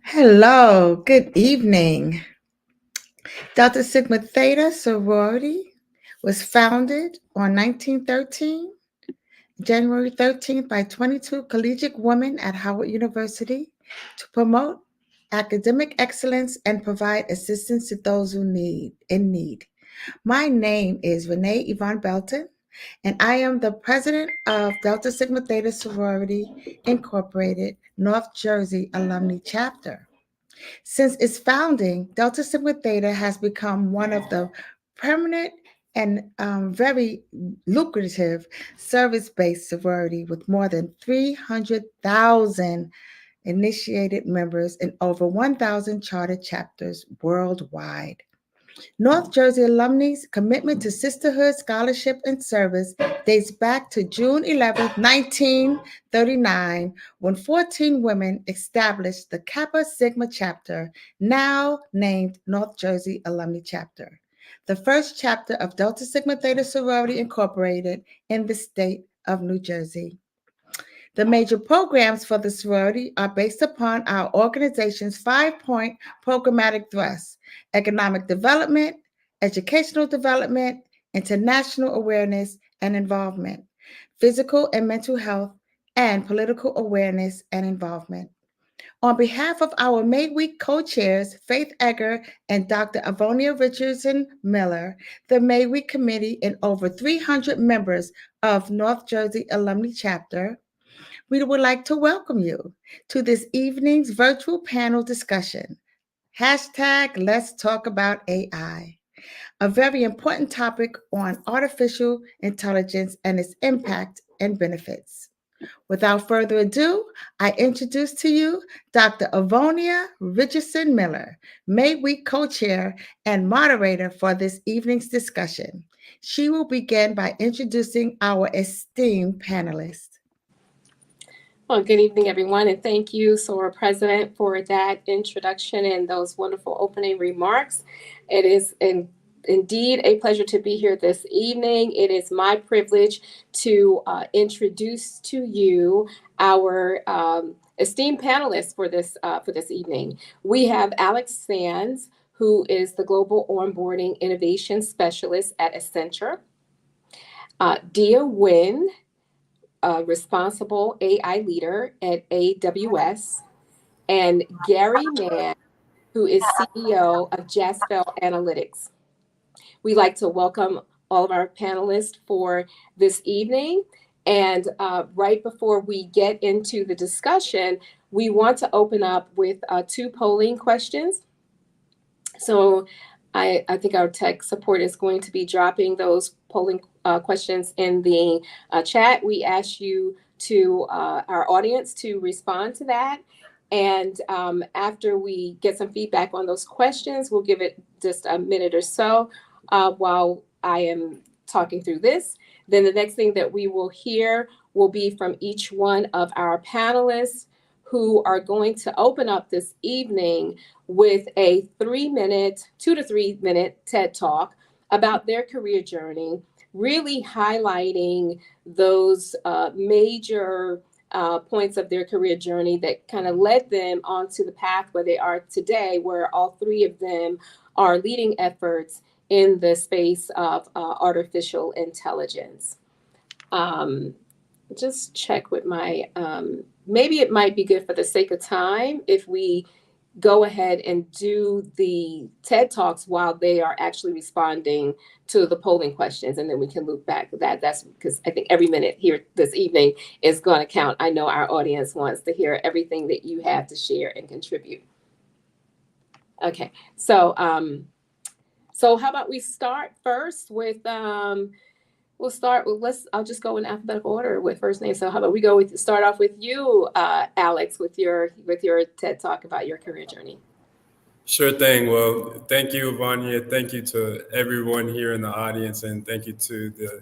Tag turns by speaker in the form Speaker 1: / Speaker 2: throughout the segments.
Speaker 1: Hello, good evening. Delta Sigma Theta sorority was founded on 1913, January 13th, by 22 collegiate women at Howard University to promote academic excellence and provide assistance to those who need. My name is Renee Yvonne Belton, and I am the president of Delta Sigma Theta Sorority Incorporated, North Jersey Alumni Chapter. Since its founding, Delta Sigma Theta has become one of the permanent and very lucrative service-based sorority with more than 300,000 initiated members in over 1,000 charter chapters worldwide. North Jersey alumni's commitment to sisterhood, scholarship, and service dates back to June 11th, 1939, when 14 women established the Kappa Sigma chapter, now named North Jersey Alumni Chapter, the first chapter of Delta Sigma Theta Sorority Incorporated in the state of New Jersey. The major programs for the sorority are based upon our organization's 5-point programmatic thrust: economic development, educational development, international awareness and involvement, physical and mental health, and political awareness and involvement. On behalf of our May Week co-chairs, Faith Egger and Dr. Avonia Richardson Miller, the May Week Committee, and over 300 members of North Jersey Alumni Chapter, we would like to welcome you to this evening's virtual panel discussion. Hashtag Let's Talk About AI, a very important topic on artificial intelligence and its impact and benefits. Without further ado, I introduce to you Dr. Avonia Richardson Miller, May Week co-chair and moderator for this evening's discussion. She will begin by introducing our esteemed panelists.
Speaker 2: Well, good evening, everyone, and thank you, SORA President, for that introduction and those wonderful opening remarks. It is indeed a pleasure to be here this evening. It is my privilege to introduce to you our esteemed panelists for this evening. We have Alex Sands, who is the Global Onboarding Innovation Specialist at Accenture. Dia Nguyen, responsible AI leader at AWS, and Gary Mann, who is CEO of Jaspel Analytics. We'd like to welcome all of our panelists for this evening. And right before we get into the discussion, we want to open up with 2 polling questions. So I think our tech support is going to be dropping those polling questions in the chat. We ask you to our audience to respond to that. And after we get some feedback on those questions, we'll give it just a minute or so while I am talking through this. Then the next thing that we will hear will be from each one of our panelists, who are going to open up this evening with a 2 to 3 minute TED Talk about their career journey, really highlighting those major points of their career journey that kind of led them onto the path where they are today, where all 3 of them are leading efforts in the space of artificial intelligence. Just check with my, maybe it might be good for the sake of time if we go ahead and do the TED Talks while they are actually responding to the polling questions, and then we can loop back to that. That's because I think every minute here this evening is going to count. I know our audience wants to hear everything that you have to share and contribute. Okay, so how about we start first with we'll start with, I'll just go in alphabetical order with first name. So how about we start off with you, Alex, with your TED Talk about your career journey.
Speaker 3: Sure thing. Well, thank you, Avonia. Thank you to everyone here in the audience, and thank you to the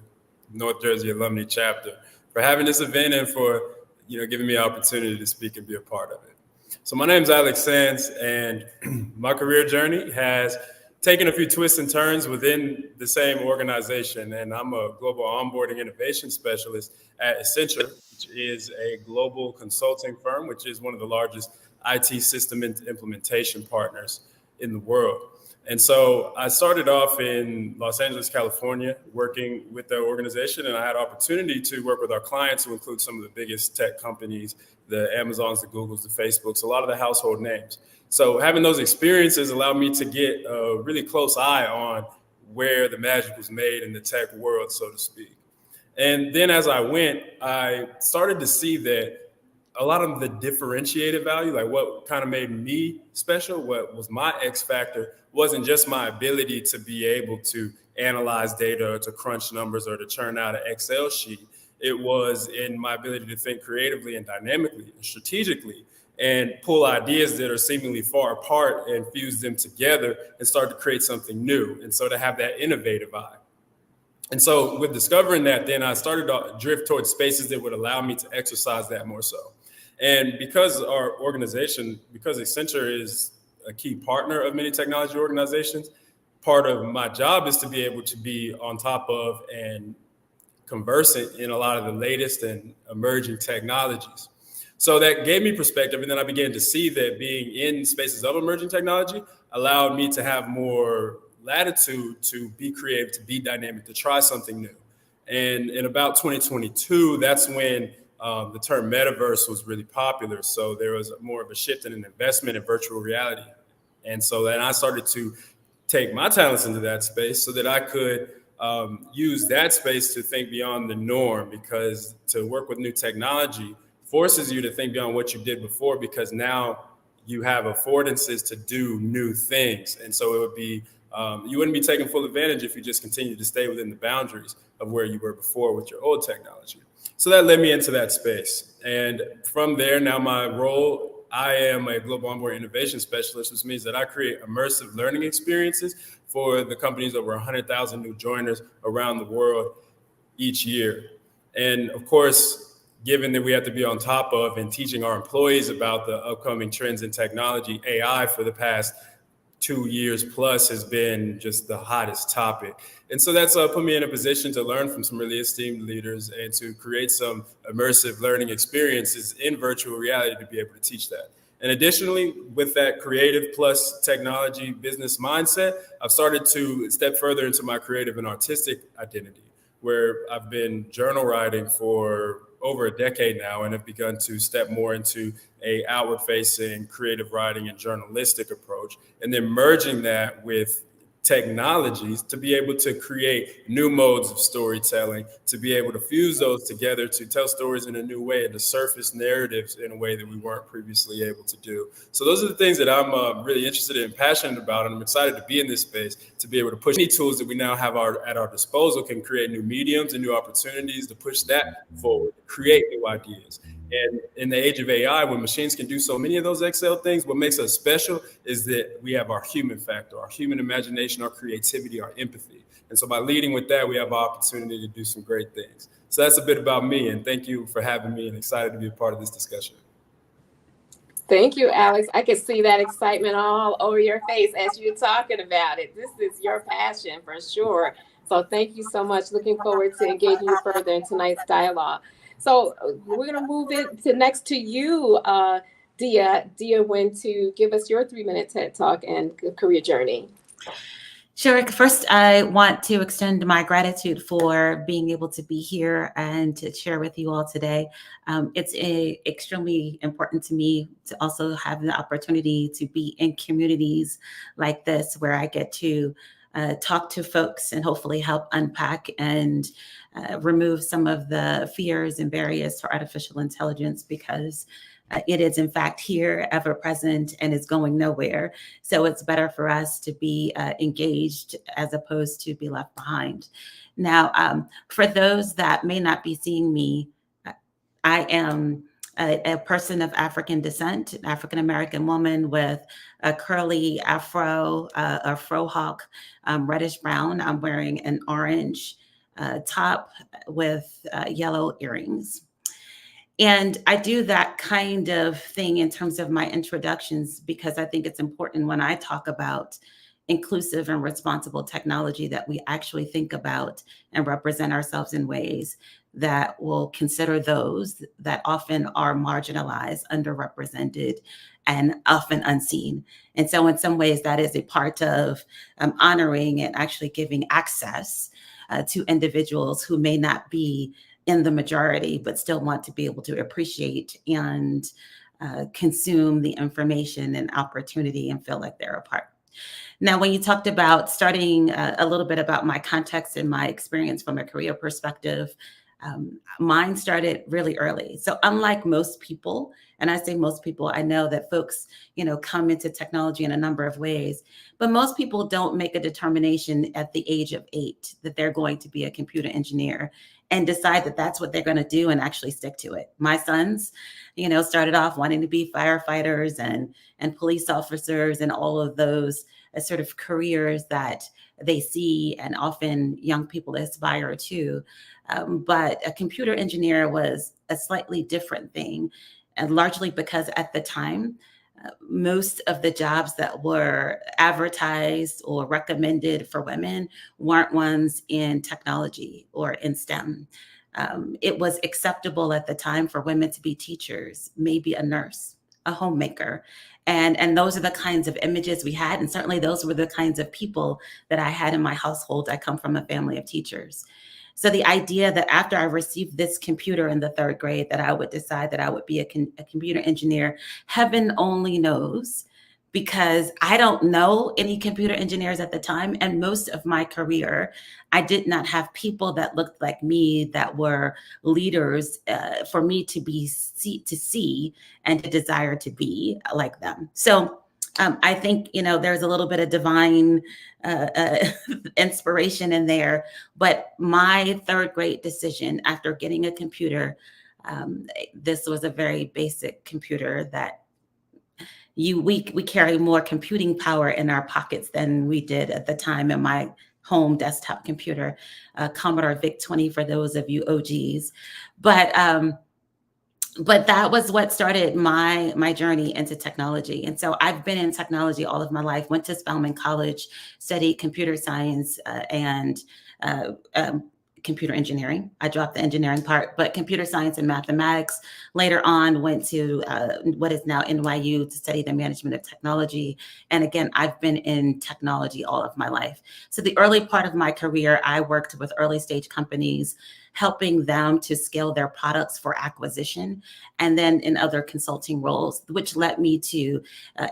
Speaker 3: North Jersey Alumni Chapter for having this event and for giving me an opportunity to speak and be a part of it. So my name is Alex Sands, and my career journey has taken a few twists and turns within the same organization, and I'm a global onboarding innovation specialist at Accenture, which is a global consulting firm, which is one of the largest IT system implementation partners in the world. And so I started off in Los Angeles, California, working with the organization, and I had opportunity to work with our clients, who include some of the biggest tech companies, the Amazons, the Googles, the Facebooks, a lot of the household names. So having those experiences allowed me to get a really close eye on where the magic was made in the tech world, so to speak. And then as I went, I started to see that a lot of the differentiated value, like what kind of made me special, what was my X factor, wasn't just my ability to be able to analyze data or to crunch numbers or to churn out an Excel sheet. It was in my ability to think creatively and dynamically and strategically and pull ideas that are seemingly far apart and fuse them together and start to create something new. And so to have that innovative eye. And so with discovering that, then I started to drift towards spaces that would allow me to exercise that more so. And because our organization, because Accenture is a key partner of many technology organizations, part of my job is to be able to be on top of and conversant in a lot of the latest and emerging technologies. So that gave me perspective. And then I began to see that being in spaces of emerging technology allowed me to have more latitude to be creative, to be dynamic, to try something new. And in about 2022, that's when the term metaverse was really popular. So there was more of a shift in an investment in virtual reality. And so then I started to take my talents into that space so that I could use that space to think beyond the norm, because to work with new technology forces you to think beyond what you did before, because now you have affordances to do new things. And so it would be, you wouldn't be taking full advantage if you just continue to stay within the boundaries of where you were before with your old technology. So that led me into that space. And from there, now my role, I am a global onboard innovation specialist, which means that I create immersive learning experiences for the company's over 100,000 new joiners around the world each year. And of course, given that we have to be on top of and teaching our employees about the upcoming trends in technology, AI for the past 2 years plus has been just the hottest topic. And so that's put me in a position to learn from some really esteemed leaders and to create some immersive learning experiences in virtual reality to be able to teach that. And additionally, with that creative plus technology business mindset, I've started to step further into my creative and artistic identity, where I've been journal writing for over a decade now and have begun to step more into a outward facing creative writing and journalistic approach, and then merging that with technologies to be able to create new modes of storytelling, to be able to fuse those together to tell stories in a new way and to surface narratives in a way that we weren't previously able to do. So those are the things that I'm really interested in and passionate about, and I'm excited to be in this space to be able to push any tools that we now have at our disposal, can create new mediums and new opportunities to push that forward, create new ideas. And in the age of AI, when machines can do so many of those Excel things, what makes us special is that we have our human factor, our human imagination, our creativity, our empathy. And so by leading with that, we have our opportunity to do some great things. So that's a bit about me, and thank you for having me, and excited to be a part of this discussion.
Speaker 2: Thank you, Alex. I can see that excitement all over your face as you're talking about it. This is your passion for sure. So thank you so much. Looking forward to engaging you further in tonight's dialogue. So we're going to move it to next to you, Dia. Dia, when to give us your 3-minute TED Talk and career journey.
Speaker 4: Sure. First, I want to extend my gratitude for being able to be here and to share with you all today. It's extremely important to me to also have the opportunity to be in communities like this, where I get to talk to folks and hopefully help unpack and remove some of the fears and barriers for artificial intelligence, because it is in fact here, ever present, and is going nowhere. So it's better for us to be engaged as opposed to be left behind. Now, for those that may not be seeing me, I am a person of African descent, an African-American woman with a curly afro, a frohawk, reddish brown. I'm wearing an orange top with yellow earrings. And I do that kind of thing in terms of my introductions, because I think it's important when I talk about inclusive and responsible technology, that we actually think about and represent ourselves in ways that will consider those that often are marginalized, underrepresented, and often unseen. And so in some ways, that is a part of honoring and actually giving access to individuals who may not be in the majority, but still want to be able to appreciate and consume the information and opportunity and feel like they're a part. Now, when you talked about starting a little bit about my context and my experience from a career perspective, mine started really early. So unlike most people, and I say most people, I know that folks, come into technology in a number of ways, but most people don't make a determination at the age of 8 that they're going to be a computer engineer and decide that that's what they're going to do and actually stick to it. My sons, started off wanting to be firefighters and police officers and all of those sort of careers that they see and often young people aspire to. But a computer engineer was a slightly different thing, and largely because at the time, most of the jobs that were advertised or recommended for women weren't ones in technology or in STEM. It was acceptable at the time for women to be teachers, maybe a nurse, a homemaker. And those are the kinds of images we had. And certainly those were the kinds of people that I had in my household. I come from a family of teachers. So the idea that after I received this computer in the 3rd grade, that I would decide that I would be a computer engineer, heaven only knows, because I don't know any computer engineers at the time. And most of my career, I did not have people that looked like me that were leaders for me to see and to desire to be like them. So I think, there's a little bit of divine inspiration in there. But my 3rd grade decision after getting a computer, this was a very basic computer that we carry more computing power in our pockets than we did at the time in my home desktop computer, Commodore VIC-20 for those of you OGs. But that was what started my journey into technology. And so I've been in technology all of my life, went to Spelman College, studied computer science and computer engineering. I dropped the engineering part, but computer science and mathematics. Later on, went to what is now NYU to study the management of technology. And again, I've been in technology all of my life. So the early part of my career, I worked with early stage companies, helping them to scale their products for acquisition, and then in other consulting roles, which led me to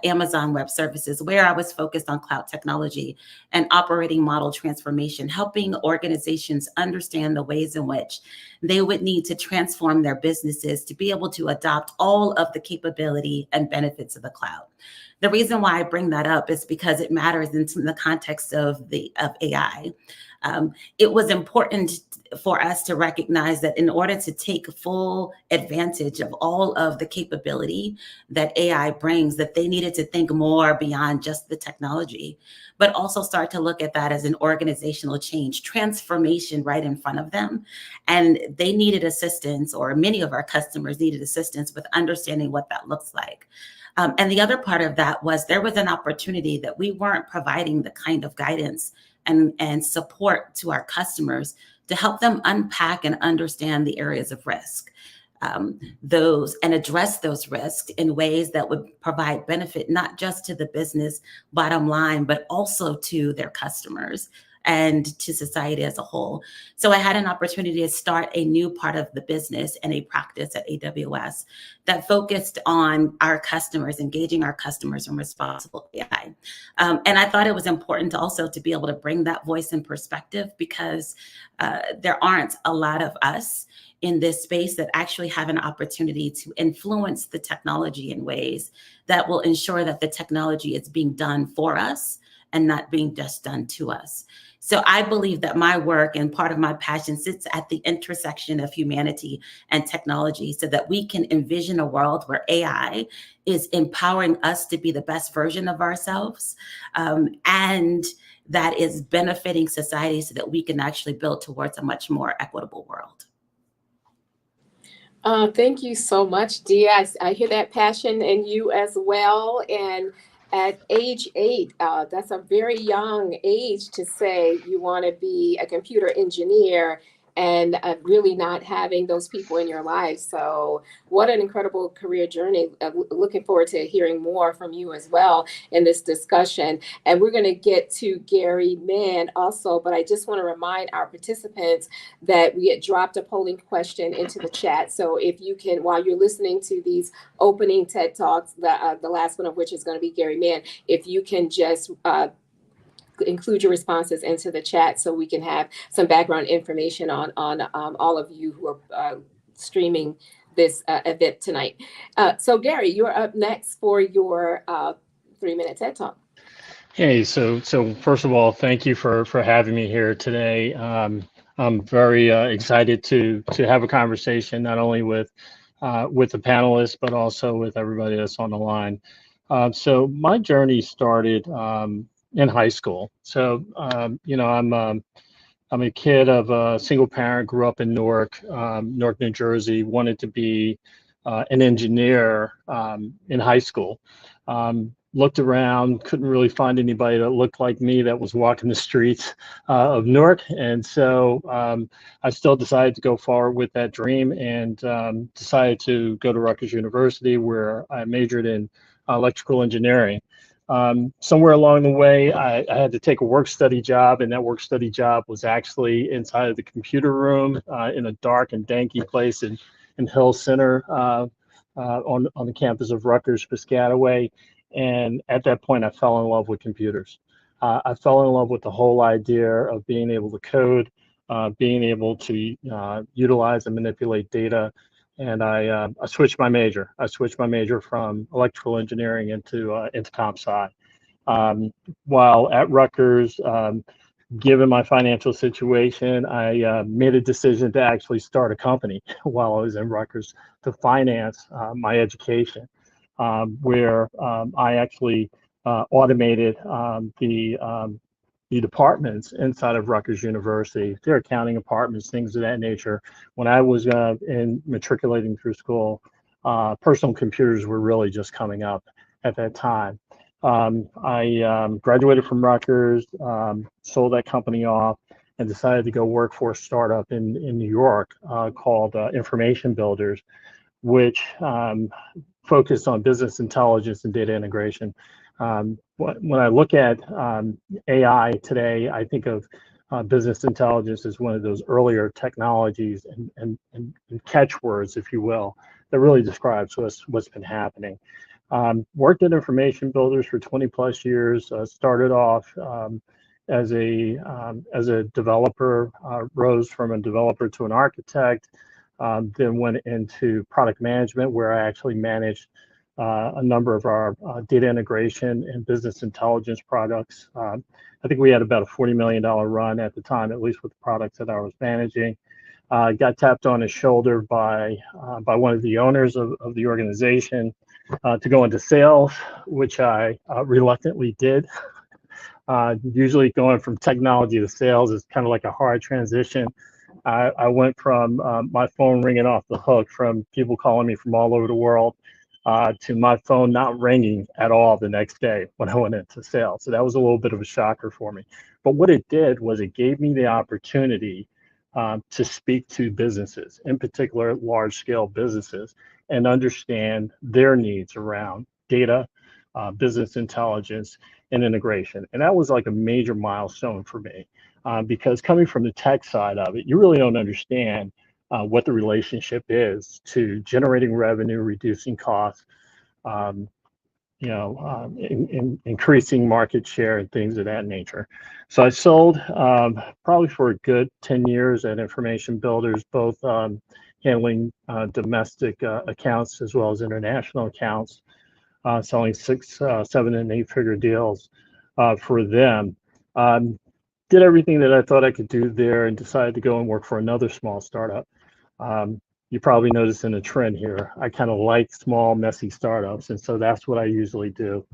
Speaker 4: Amazon Web Services, where I was focused on cloud technology and operating model transformation, helping organizations understand the ways in which they would need to transform their businesses to be able to adopt all of the capability and benefits of the cloud. The reason why I bring that up is because it matters in the context of AI. It was important for us to recognize that in order to take full advantage of all of the capability that AI brings, that they needed to think more beyond just the technology, but also start to look at that as an organizational change, transformation right in front of them. And they needed assistance, or many of our customers needed assistance with understanding what that looks like. And the other part of that was there was an opportunity that we weren't providing the kind of guidance and support to our customers to help them unpack and understand the areas of risk, and address those risks in ways that would provide benefit, not just to the business bottom line, but also to their customers and to society as a whole. So I had an opportunity to start a new part of the business and a practice at AWS that focused on our customers, engaging our customers in responsible AI. And I thought it was important also to be able to bring that voice and perspective, because there aren't a lot of us in this space that actually have an opportunity to influence the technology in ways that will ensure that the technology is being done for us and not being just done to us. So I believe that my work and part of my passion sits at the intersection of humanity and technology, so that we can envision a world where AI is empowering us to be the best version of ourselves, and that is benefiting society so that we can actually build towards a much more equitable world.
Speaker 2: Thank you so much, Dia. I hear that passion in you as well. And At age 8, that's a very young age to say you want to be a computer engineer and really not having those people in your life. So, what an incredible career journey. Looking forward to hearing more from you as well in this discussion. And we're going to get to Gary Mann also, but I just want to remind our participants that we had dropped a polling question into the chat. So, if you can, while you're listening to these opening TED Talks, the last one of which is going to be Gary Mann, if you can just include your responses into the chat so we can have some background information on all of you who are streaming this event tonight. So Gary, you're up next for your 3-minute TED Talk.
Speaker 5: Hey, so first of all, thank you for having me here today. I'm very excited to have a conversation not only with the panelists but also with everybody that's on the line. So my journey started in high school. So you know, I'm a kid of a single parent, grew up in Newark, New Jersey. Wanted to be an engineer in high school. Looked around, couldn't really find anybody that looked like me that was walking the streets of Newark. And so I still decided to go forward with that dream and decided to go to Rutgers University, where I majored in electrical engineering. Somewhere along the way, I had to take a work study job, and that work study job was actually inside of the computer room in a dark and danky place in Hill Center on the campus of Rutgers Piscataway. And at that point, I fell in love with computers. I fell in love with the whole idea of being able to code, being able to utilize and manipulate data. And I switched my major. I switched my major from electrical engineering into comp sci. While at Rutgers, given my financial situation, I made a decision to actually start a company while I was in Rutgers to finance my education. Where I actually automated the departments inside of Rutgers University, their accounting departments, things of that nature. When I was matriculating through school, personal computers were really just coming up at that time. I graduated from Rutgers, sold that company off, and decided to go work for a startup in New York called Information Builders, which focused on business intelligence and data integration. When I look at AI today, I think of business intelligence as one of those earlier technologies and catchwords, if you will, that really describes what's been happening. Worked at Information Builders for 20 plus years. Started off as a developer, rose from a developer to an architect. Then went into product management, where I actually managed a number of our data integration and business intelligence products. I think we had about a $40 million run at the time, at least with the products that I was managing. Got tapped on the shoulder by one of the owners of the organization to go into sales, which I reluctantly did. Usually going from technology to sales is kind of like a hard transition. I went from my phone ringing off the hook from people calling me from all over the world to my phone not ringing at all the next day when I went into sales. So that was a little bit of a shocker for me. But what it did was it gave me the opportunity to speak to businesses, in particular large scale businesses, and understand their needs around data, business intelligence, and integration. And that was like a major milestone for me. Because coming from the tech side of it, you really don't understand what the relationship is to generating revenue, reducing costs, increasing market share and things of that nature. So I sold probably for a good 10 years at Information Builders, both handling domestic accounts as well as international accounts, selling 6, 7, and 8-figure deals for them. Did everything that I thought I could do there and decided to go and work for another small startup. You probably noticed in a trend here, I kind of like small, messy startups, and so that's what I usually do.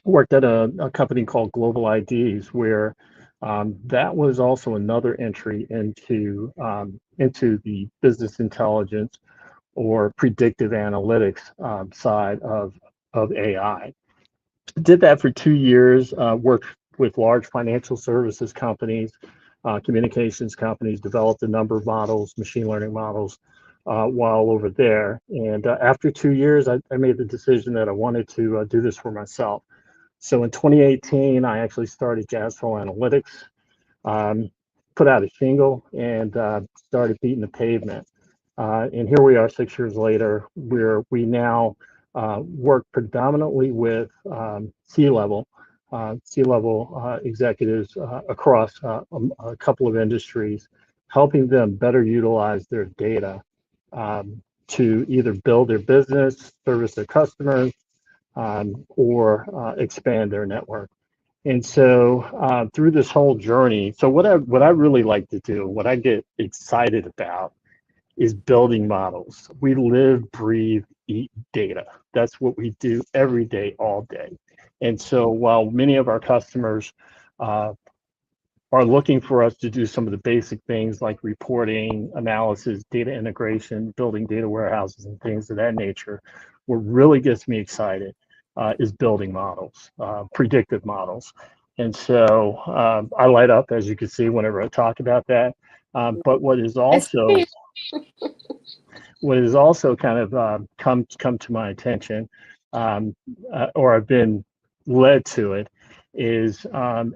Speaker 5: Worked at a company called Global IDs, where that was also another entry into the business intelligence or predictive analytics side of AI. Did that for 2 years, worked with large financial services companies, communications companies, developed a number of models, machine learning models, while over there. And after 2 years, I made the decision that I wanted to do this for myself. So in 2018, I actually started Jazzful Analytics, put out a shingle, and started beating the pavement. And here we are 6 years later, where we now work predominantly with C-level executives across a couple of industries, helping them better utilize their data to either build their business, service their customers, or expand their network. And so through this whole journey, so what I really like to do, what I get excited about, is building models. We live, breathe, eat data. That's what we do every day, all day. And so while many of our customers are looking for us to do some of the basic things like reporting, analysis, data integration, building data warehouses, and things of that nature, what really gets me excited is building models, predictive models. And so I light up, as you can see, whenever I talk about that. But what is also kind of come to my attention, or I've been led to it, is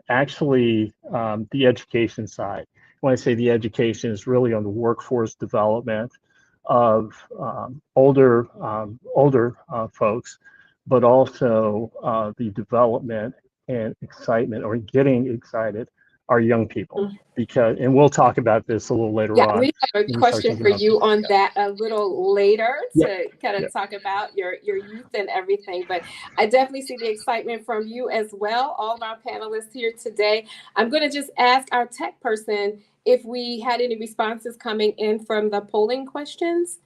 Speaker 5: actually the education side. When I say the education, is really on the workforce development of older folks, but also the development and excitement, or getting excited, our young people. Because, and we'll talk about this a little later on.
Speaker 2: We have a question for you on that a little later to kind of talk about your youth and everything. But I definitely see the excitement from you as well, all of our panelists here today. I'm going to just ask our tech person if we had any responses coming in from the polling questions.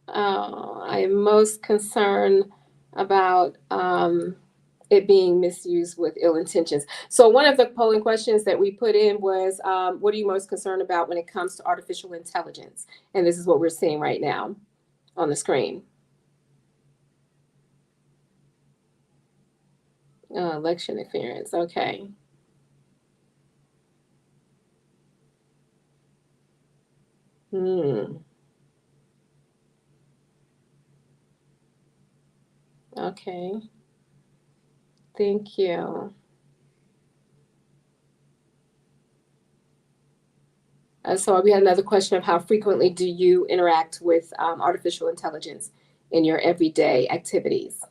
Speaker 2: I am most concerned about it being misused with ill intentions. So one of the polling questions that we put in was, what are you most concerned about when it comes to artificial intelligence? And this is what we're seeing right now on the screen. Election interference, okay. Okay. Thank you. So we had another question of how frequently do you interact with artificial intelligence in your everyday activities?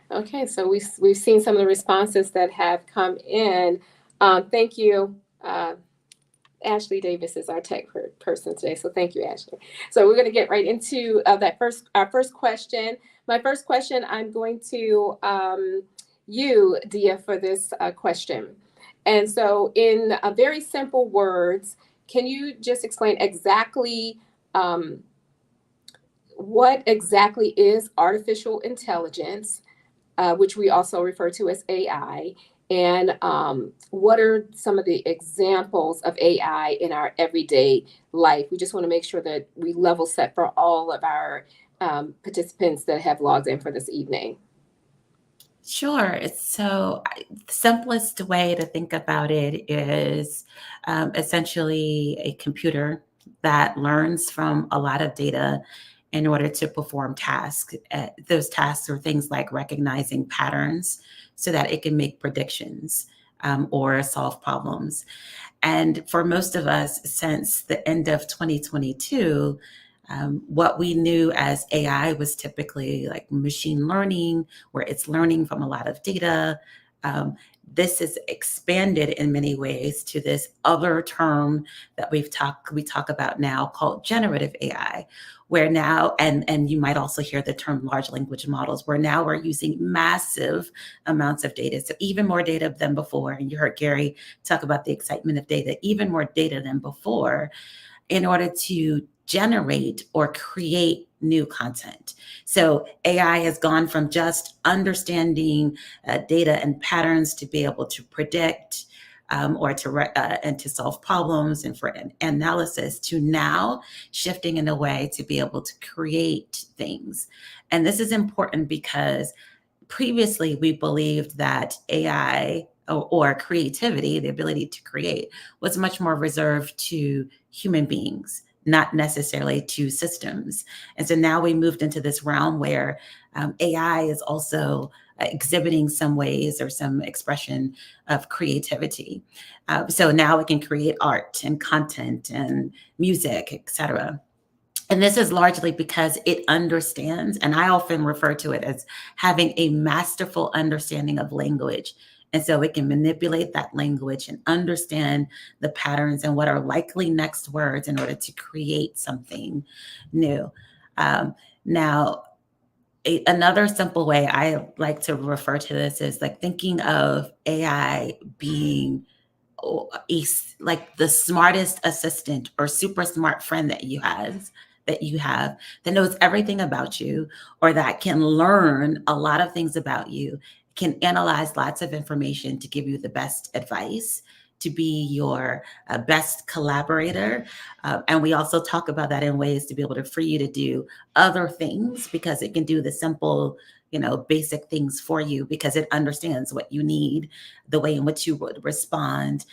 Speaker 2: Okay, so we've seen some of the responses that have come in. Thank you. Ashley Davis is our tech person today, so thank you, Ashley. So we're going to get right into our first question. My first question, I'm going to you, Dia, for this question. And so in very simple words, can you just explain exactly what exactly is artificial intelligence, which we also refer to as AI, and what are some of the examples of AI in our everyday life? We just want to make sure that we level set for all of our participants that have logged in for this evening.
Speaker 4: Sure. So the simplest way to think about it is essentially a computer that learns from a lot of data in order to perform tasks. Those tasks are things like recognizing patterns so that it can make predictions or solve problems. And for most of us, since the end of 2022, what we knew as AI was typically like machine learning, where it's learning from a lot of data. This is expanded in many ways to this other term that we talk about now called generative AI, where now, and you might also hear the term large language models, where now we're using massive amounts of data. So even more data than before. And you heard Gary talk about the excitement of data, even more data than before, in order to generate or create new content. So AI has gone from just understanding data and patterns to be able to predict, or and to solve problems and for analysis, to now shifting in a way to be able to create things. And this is important because previously we believed that AI or creativity, the ability to create, was much more reserved to human beings, not necessarily to systems. And so now we moved into this realm where AI is also exhibiting some ways or some expression of creativity. So now it can create art and content and music, etc. And this is largely because it understands, and I often refer to it as having a masterful understanding of language. And so it can manipulate that language and understand the patterns and what are likely next words in order to create something new. Now, another simple way I like to refer to this is like thinking of AI being like the smartest assistant or super smart friend that you have that knows everything about you, or that can learn a lot of things about you, can analyze lots of information to give you the best advice, to be your best collaborator. And we also talk about that in ways to be able to free you to do other things, because it can do the simple, basic things for you because it understands what you need, the way in which you would respond.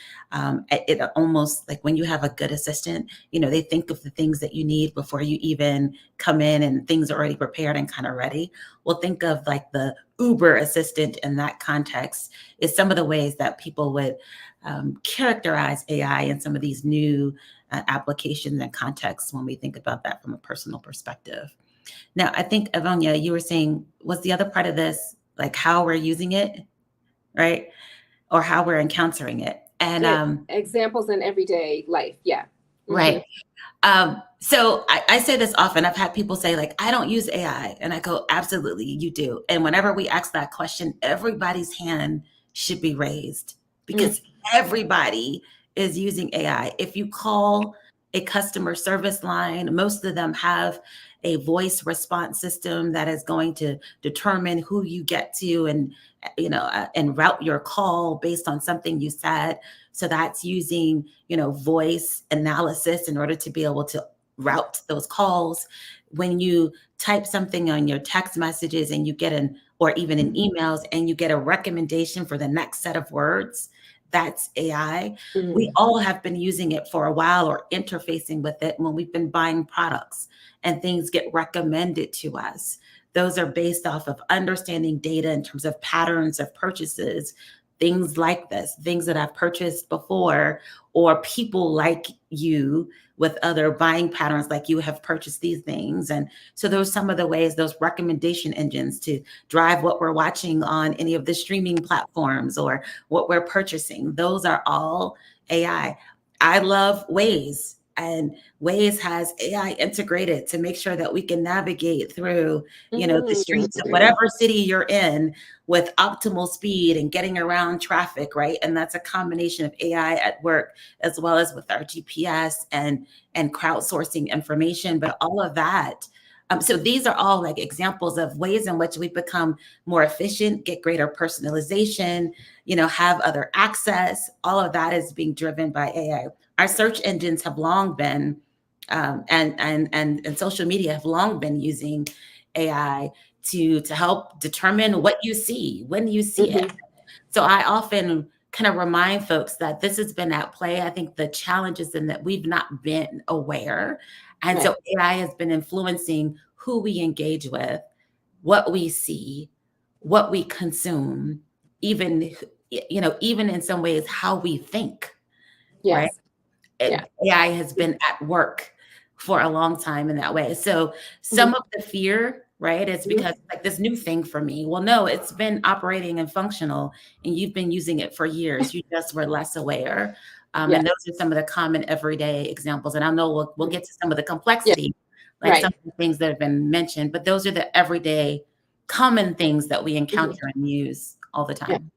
Speaker 4: It almost like when you have a good assistant, they think of the things that you need before you even come in and things are already prepared and kind of ready. Well, think of like the Uber assistant in that context is some of the ways that people would characterize AI in some of these new applications and contexts when we think about that from a personal perspective. Now, I think, Avonia, you were saying, was the other part of this like how we're using it, right? Or how we're encountering it. And
Speaker 2: examples in everyday life. Yeah.
Speaker 4: Right. So I say this often. I've had people say like, I don't use AI. And I go, absolutely, you do. And whenever we ask that question, everybody's hand should be raised because everybody is using AI. If you call a customer service line, most of them have a voice response system that is going to determine who you get to and route your call based on something you said. So that's using, voice analysis in order to be able to route those calls. When you type something on your text messages and you get or even in emails, and you get a recommendation for the next set of words, that's AI. We all have been using it for a while or interfacing with it when we've been buying products and things get recommended to us. Those are based off of understanding data in terms of patterns of purchases, things like this, things that I've purchased before, or people like you with other buying patterns like you have purchased these things. And so those are some of the ways, those recommendation engines to drive what we're watching on any of the streaming platforms or what we're purchasing. Those are all AI. I love Waze. And Waze has AI integrated to make sure that we can navigate through, the streets of whatever city you're in with optimal speed and getting around traffic, right? And that's a combination of AI at work, as well as with our GPS and crowdsourcing information, but all of that. So these are all like examples of ways in which we become more efficient, get greater personalization, have other access. All of that is being driven by AI. Our search engines have long been, and social media have long been using AI to help determine what you see, when you see it. So I often kind of remind folks that this has been at play. I think the challenge is in that we've not been aware. And so AI has been influencing who we engage with, what we see, what we consume, even in some ways, how we think, right? AI has been at work for a long time in that way. So some of the fear, right, is because like this new thing for me. Well, no, it's been operating and functional and you've been using it for years. You just were less aware. And those are some of the common everyday examples. And I know we'll get to some of the complexity, some of the things that have been mentioned, but those are the everyday common things that we encounter and use all the time.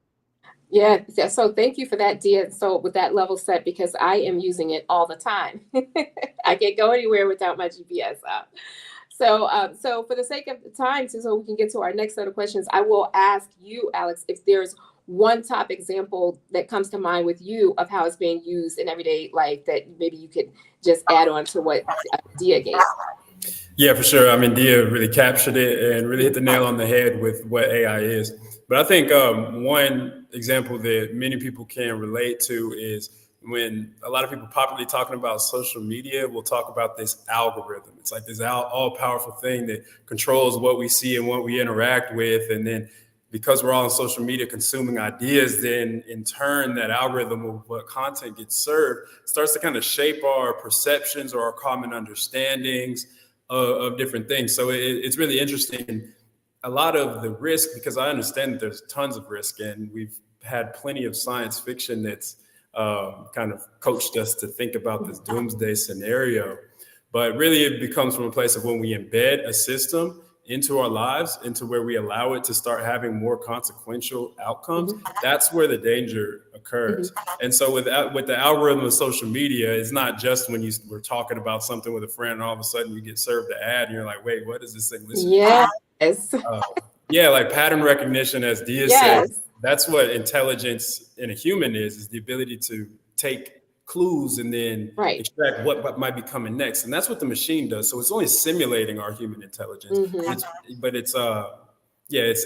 Speaker 2: Yeah. So thank you for that, Dia. So with that level set, because I am using it all the time. I can't go anywhere without my GPS app. So for the sake of the time, so we can get to our next set of questions, I will ask you, Alex, if there's one top example that comes to mind with you of how it's being used in everyday life that maybe you could just add on to what Dia gave?
Speaker 3: Yeah, for sure. I mean, Dia really captured it and really hit the nail on the head with what AI is. But I think one example that many people can relate to is when a lot of people popularly talking about social media will talk about this algorithm. It's like this all-powerful thing that controls what we see and what we interact with. And then because we're all on social media consuming ideas, then in turn, that algorithm of what content gets served starts to kind of shape our perceptions or our common understandings of different things. So it's really interesting. A lot of the risk, because I understand that there's tons of risk, and we've had plenty of science fiction that's kind of coached us to think about this doomsday scenario. But really, it becomes from a place of when we embed a system into our lives, into where we allow it to start having more consequential outcomes, that's where the danger occurs. And so with the algorithm of social media, it's not just when you were talking about something with a friend and all of a sudden you get served an ad and you're like, wait, what is this thing listening
Speaker 2: Yes.
Speaker 3: to? Yeah, like pattern recognition, as Dia says, that's what intelligence in a human is the ability to take clues and then extract what might be coming next. And that's what the machine does. So it's only simulating our human intelligence, but it's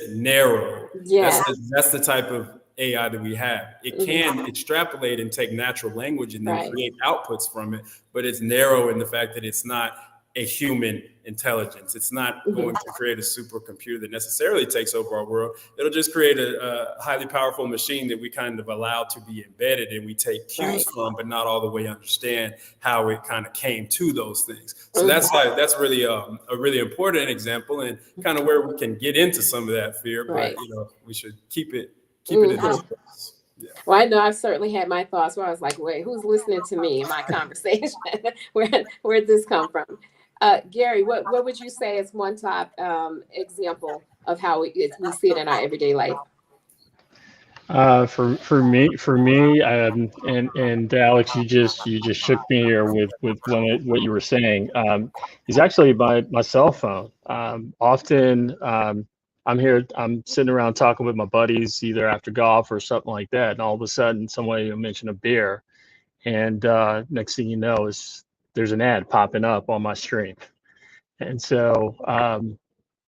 Speaker 3: narrow. That's the type of AI that we have. It can extrapolate and take natural language and then create outputs from it, but it's narrow in the fact that it's not a human intelligence. It's not going to create a supercomputer that necessarily takes over our world. It'll just create a highly powerful machine that we kind of allow to be embedded and we take cues from, but not all the way understand how it kind of came to those things. So that's really a really important example and kind of where we can get into some of that fear, but we should keep it in this. Yeah.
Speaker 2: Well, I know I've certainly had my thoughts where I was like, wait, who's listening to me in my conversation? Where'd this come from? Gary, what would you say is one top example of how we see it in our everyday life?
Speaker 5: For me, and Alex, you just shook me here with what you were saying. Is actually my cell phone. Often, I'm sitting around talking with my buddies either after golf or something like that, and all of a sudden, somebody will mention a beer, and next thing you know is there's an ad popping up on my screen. And so,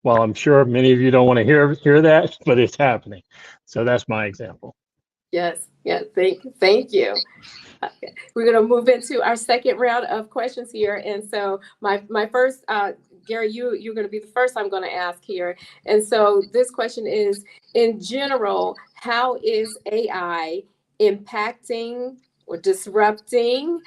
Speaker 5: while I'm sure many of you don't want to hear that, but it's happening. So that's my example.
Speaker 2: Yes. Yeah. Thank you. Okay. We're going to move into our second round of questions here. And so my first, Gary, you're going to be the first I'm going to ask here. And so this question is, in general, how is AI impacting or disrupting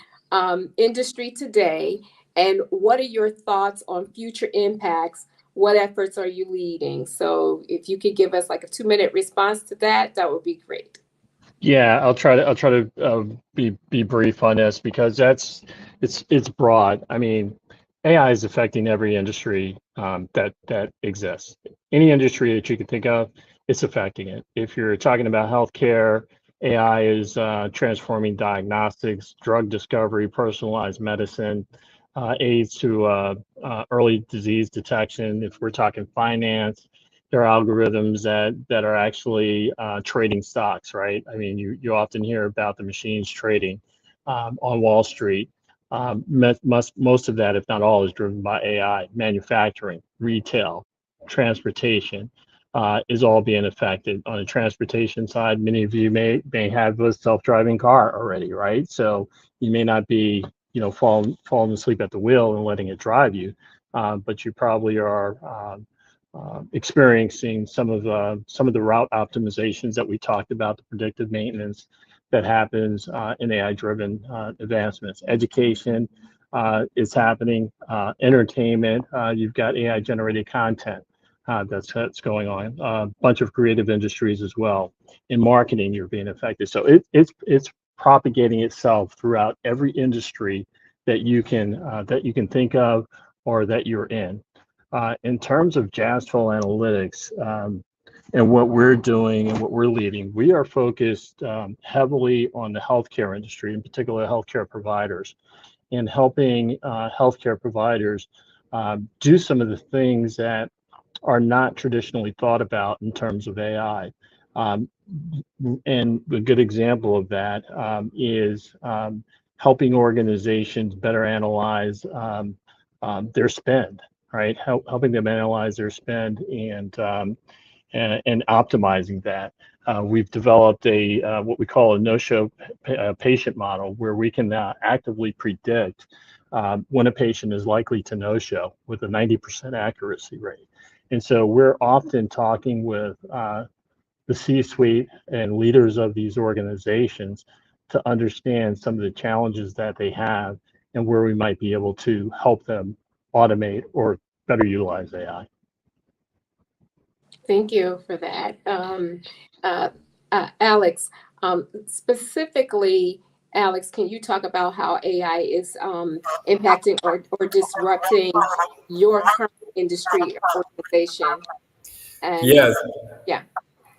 Speaker 2: industry today? And what are your thoughts on future impacts? What efforts are you leading? So if you could give us like a 2-minute response to that, that would be great.
Speaker 5: Yeah, I'll try to be brief on this because it's broad. I mean, AI is affecting every industry that exists. Any industry that you can think of, it's affecting it. If you're talking about healthcare, AI is transforming diagnostics, drug discovery, personalized medicine, aids to early disease detection. If we're talking finance, there are algorithms that are actually trading stocks, right? I mean, you often hear about the machines trading on Wall Street. Most of that, if not all, is driven by AI. Manufacturing, retail, transportation is all being affected. On the transportation side, many of you may have a self-driving car already, right? So you may not be falling asleep at the wheel and letting it drive you, but you probably are experiencing some of the route optimizations that we talked about, the predictive maintenance that happens in AI-driven advancements. Education is happening. Entertainment, you've got AI-generated content that's going on. A bunch of creative industries as well. In marketing, you're being affected. So it's propagating itself throughout every industry that you can think of or that you're in. In terms of Jazzful Analytics and what we're doing and what we're leading, we are focused heavily on the healthcare industry, in particular healthcare providers, and helping healthcare providers do some of the things that are not traditionally thought about in terms of AI. And a good example of that is helping organizations better analyze their spend, right? Helping them analyze their spend and optimizing that. We've developed a what we call a no-show patient model, where we can actively predict when a patient is likely to no-show with a 90% accuracy rate. And so we're often talking with the C-suite and leaders of these organizations to understand some of the challenges that they have and where we might be able to help them automate or better utilize AI.
Speaker 2: Thank you for that. Alex, specifically, Alex, can you talk about how AI is impacting or disrupting your current industry or organization? And,
Speaker 3: Yes,
Speaker 2: yeah.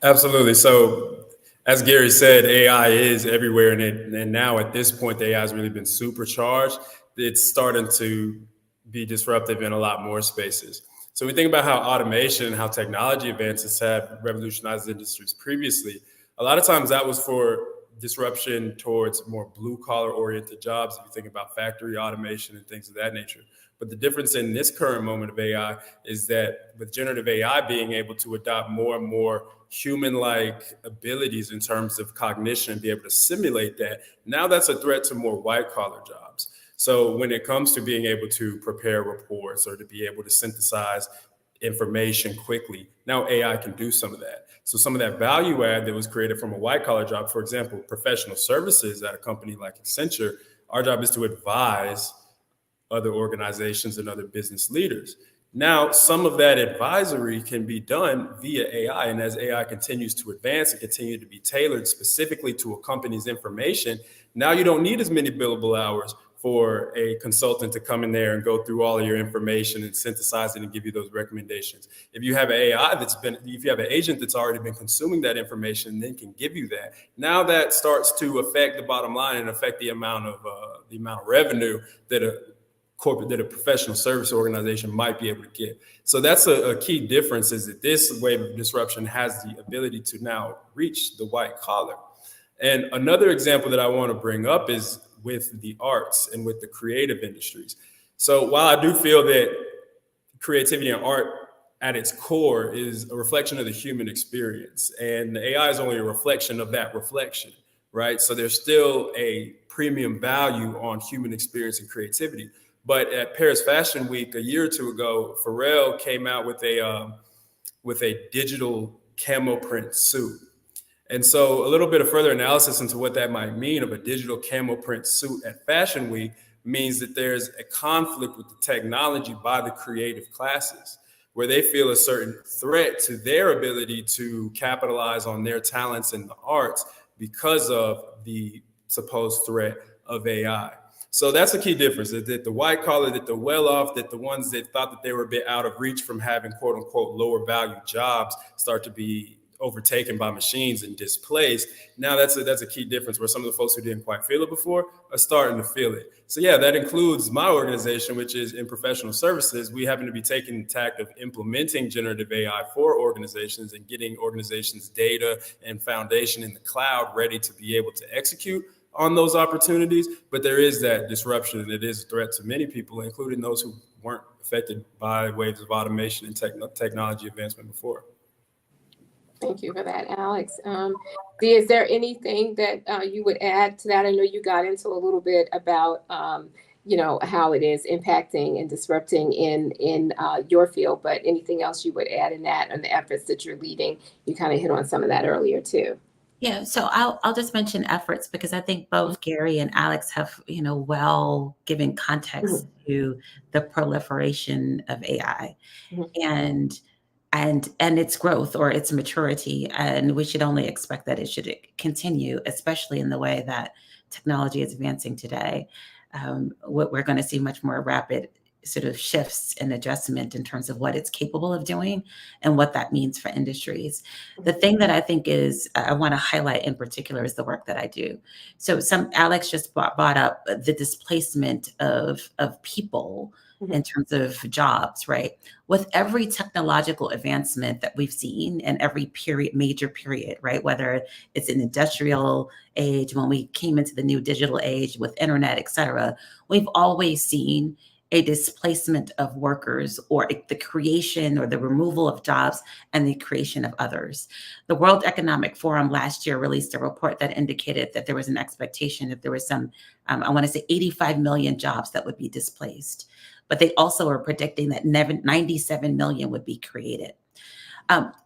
Speaker 3: absolutely. So as Gary said, AI is everywhere, and now at this point, the AI has really been supercharged. It's starting to be disruptive in a lot more spaces. So we think about how automation and how technology advances have revolutionized industries previously. A lot of times that was for disruption towards more blue collar oriented jobs. If you think about factory automation and things of that nature. But the difference in this current moment of AI is that with generative AI being able to adopt more and more human-like abilities in terms of cognition, be able to simulate that, now that's a threat to more white-collar jobs. So when it comes to being able to prepare reports or to be able to synthesize information quickly, now AI can do some of that. So some of that value add that was created from a white-collar job, for example, professional services at a company like Accenture, our job is to advise other organizations and other business leaders. Now, some of that advisory can be done via AI. And as AI continues to advance and continue to be tailored specifically to a company's information, now you don't need as many billable hours for a consultant to come in there and go through all of your information and synthesize it and give you those recommendations. If you have an AI if you have an agent that's already been consuming that information, then can give you that. Now that starts to affect the bottom line and affect the amount of revenue that a professional service organization might be able to get. So that's a key difference, is that this wave of disruption has the ability to now reach the white collar. And another example that I want to bring up is with the arts and with the creative industries. So while I do feel that creativity and art at its core is a reflection of the human experience, and the AI is only a reflection of that reflection, right? So there's still a premium value on human experience and creativity. But at Paris Fashion Week a year or two ago, Pharrell came out with a digital camo print suit. And so a little bit of further analysis into what that might mean of a digital camo print suit at Fashion Week means that there's a conflict with the technology by the creative classes, where they feel a certain threat to their ability to capitalize on their talents in the arts because of the supposed threat of AI. So that's a key difference, that the white collar, that the well-off, that the ones that thought that they were a bit out of reach from having quote unquote lower value jobs start to be overtaken by machines and displaced. Now that's a key difference, where some of the folks who didn't quite feel it before are starting to feel it. So yeah, that includes my organization, which is in professional services. We happen to be taking the tack of implementing generative AI for organizations and getting organizations' data and foundation in the cloud ready to be able to execute on those opportunities. But there is that disruption, and it is a threat to many people, including those who weren't affected by waves of automation and technology advancement before.
Speaker 2: Thank you for that, Alex. Dee, is there anything that you would add to that? I know you got into a little bit about, how it is impacting and disrupting in your field, but anything else you would add in that and the efforts that you're leading? You kind of hit on some of that earlier too.
Speaker 4: Yeah, so I'll just mention efforts, because I think both Gary and Alex have, well given context to the proliferation of AI and its growth or its maturity. And we should only expect that it should continue, especially in the way that technology is advancing today. We're going to see much more rapid sort of shifts and adjustment in terms of what it's capable of doing and what that means for industries. The thing that I think I want to highlight in particular is the work that I do. So Alex just brought up the displacement of people in terms of jobs, right? With every technological advancement that we've seen in every period, major period, right? Whether it's an industrial age, when we came into the new digital age with internet, et cetera, we've always seen a displacement of workers, or the creation or the removal of jobs and the creation of others. The World Economic Forum last year released a report that indicated that there was an expectation that there was some, I want to say 85 million jobs that would be displaced. But they also are predicting that 97 million would be created.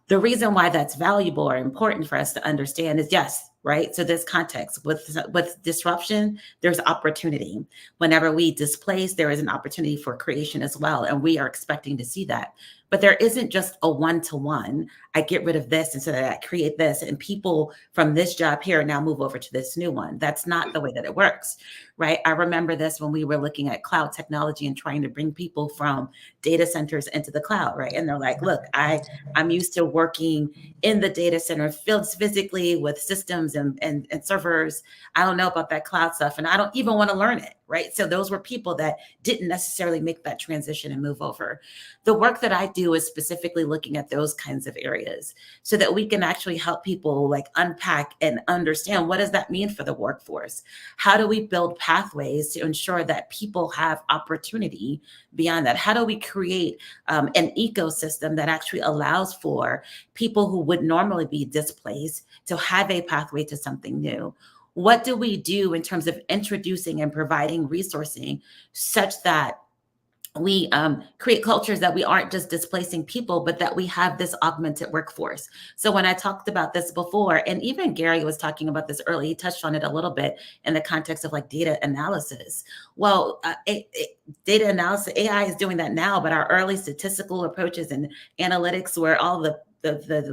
Speaker 4: The reason why that's valuable or important for us to understand is, yes, right? So this context with disruption, there's opportunity. Whenever we displace, there is an opportunity for creation as well. And we are expecting to see that. But there isn't just a one-to-one, I get rid of this and so that I create this, and people from this job here now move over to this new one. That's not the way that it works, right? I remember this when we were looking at cloud technology and trying to bring people from data centers into the cloud, right? And they're like, look, I'm used to working in the data center fields physically with systems and servers. I don't know about that cloud stuff, and I don't even want to learn it, right? So those were people that didn't necessarily make that transition and move over. The work that I do is specifically looking at those kinds of areas so that we can actually help people like unpack and understand, what does that mean for the workforce? How do we build pathways to ensure that people have opportunity beyond that? How do we create an ecosystem that actually allows for people who would normally be displaced to have a pathway to something new? What do we do in terms of introducing and providing resourcing such that we create cultures that we aren't just displacing people, but that we have this augmented workforce? So when I talked about this before, and even Gary was talking about this earlier, he touched on it a little bit in the context of like data analysis. Well, data analysis, AI is doing that now, but our early statistical approaches and analytics were all the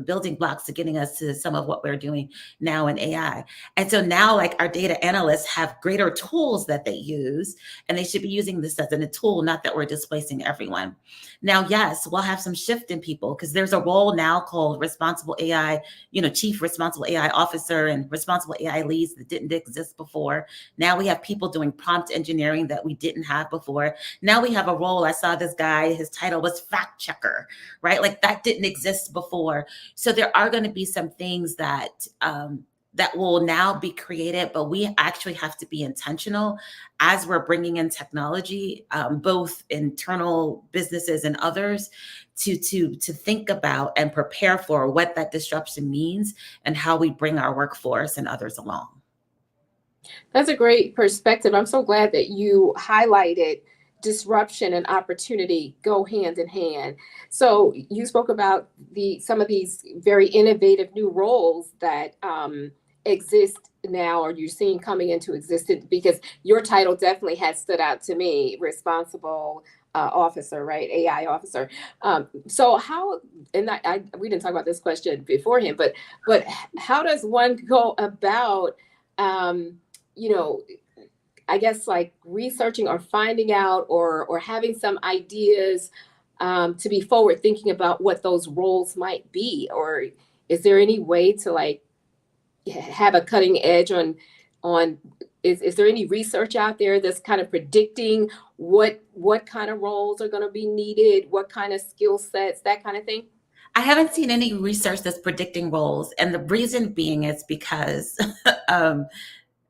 Speaker 4: building blocks to getting us to some of what we're doing now in AI. And so now, like, our data analysts have greater tools that they use, and they should be using this as a tool, not that we're displacing everyone. Now, yes, we'll have some shift in people because there's a role now called responsible AI, chief responsible AI officer and responsible AI leads that didn't exist before. Now we have people doing prompt engineering that we didn't have before. Now we have a role. I saw this guy, his title was fact checker, right? Like, that didn't exist before. So there are going to be some things that that will now be created, but we actually have to be intentional as we're bringing in technology, both internal businesses and others, to think about and prepare for what that disruption means and how we bring our workforce and others along.
Speaker 2: That's a great perspective. I'm so glad that you highlighted disruption and opportunity go hand in hand. So you spoke about some of these very innovative new roles that exist now, or you're seeing coming into existence, because your title definitely has stood out to me, responsible officer, right? AI officer. So how, and we didn't talk about this question beforehand, but how does one go about, I guess, like researching or finding out or having some ideas to be forward thinking about what those roles might be? Or is there any way to like have a cutting edge on is there any research out there that's kind of predicting what kind of roles are going to be needed, what kind of skill sets, that kind of thing?
Speaker 4: I haven't seen any research that's predicting roles. And the reason being is because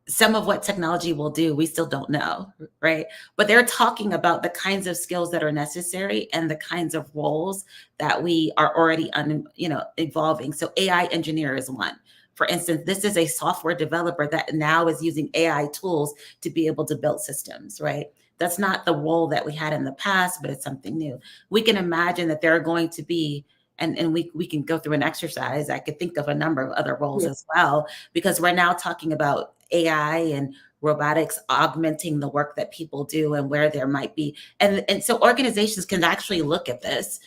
Speaker 4: some of what technology will do, we still don't know, right? But they're talking about the kinds of skills that are necessary and the kinds of roles that we are already evolving. So AI engineer is one. For instance, this is a software developer that now is using AI tools to be able to build systems, right? That's not the role that we had in the past, but it's something new. We can imagine that there are going to be, and we can go through an exercise. I could think of a number of other roles as well, because we're now talking about AI and robotics augmenting the work that people do and where there might be. And so organizations can actually look at this.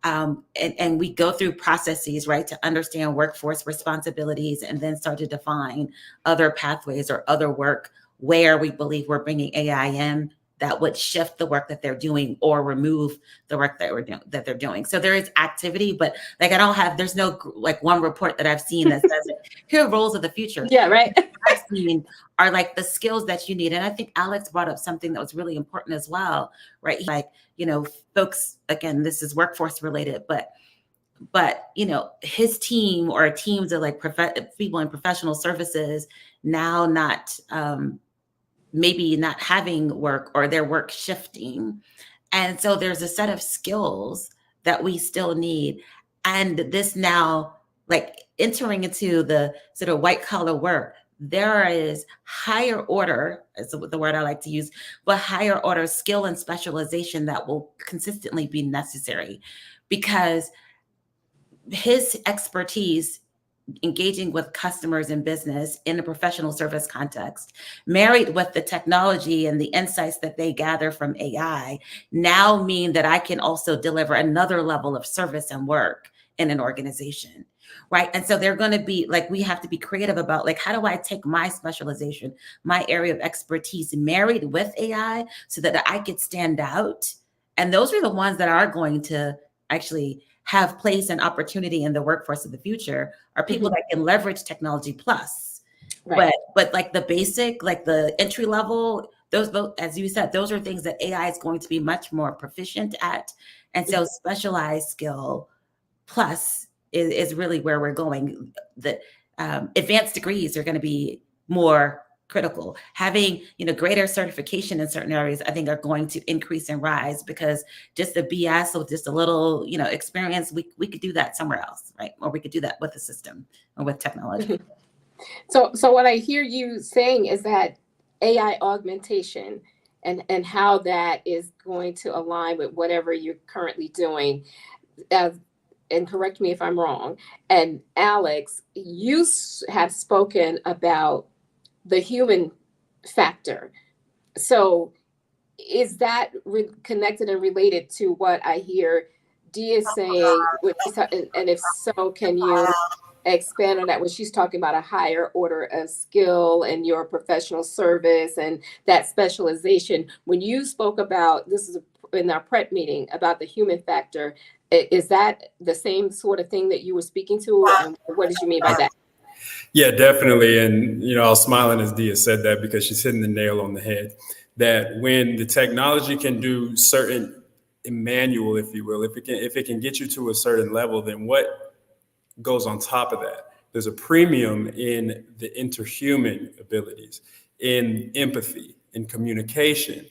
Speaker 4: And we go through processes, right, to understand workforce responsibilities and then start to define other pathways or other work where we believe we're bringing AI in that would shift the work that they're doing or remove the work that they're doing. So there is activity, but like there's no like one report that I've seen that says here are roles of the future.
Speaker 2: Yeah, right.
Speaker 4: I've seen are like the skills that you need. And I think Alex brought up something that was really important as well, right? Like, folks, again, this is workforce related, but his team or teams of like people in professional services now not maybe not having work or their work shifting. And so there's a set of skills that we still need. And this now, like entering into the sort of white collar work, there is higher order, is the word I like to use, but higher order skill and specialization that will consistently be necessary, because his expertise engaging with customers and business in a professional service context, married with the technology and the insights that they gather from AI, now mean that I can also deliver another level of service and work in an organization, right? And so they're going to be like, we have to be creative about like, how do I take my specialization, my area of expertise married with AI so that I could stand out? And those are the ones that are going to actually have place and opportunity in the workforce of the future, are people that can leverage technology plus. Right. But like the basic, like the entry level, those, as you said, those are things that AI is going to be much more proficient at. And so specialized skill plus is really where we're going. The advanced degrees are going to be more critical. Having, greater certification in certain areas, I think are going to increase and rise, because just a BS or just a little, experience, we could do that somewhere else, right? Or we could do that with the system or with technology.
Speaker 2: So what I hear you saying is that AI augmentation and how that is going to align with whatever you're currently doing, and correct me if I'm wrong. And Alex, you have spoken about the human factor. So is that connected and related to what I hear Dia saying? And if so, can you expand on that when she's talking about a higher order of skill and your professional service and that specialization? When you spoke about, this is in our prep meeting, about the human factor, is that the same sort of thing that you were speaking to? And what did you mean by that?
Speaker 3: Yeah, definitely. And, I was smiling as Dia said that, because she's hitting the nail on the head, that when the technology can do certain manual, if you will, if it can get you to a certain level, then what goes on top of that? There's a premium in the interhuman abilities, in empathy, in communication.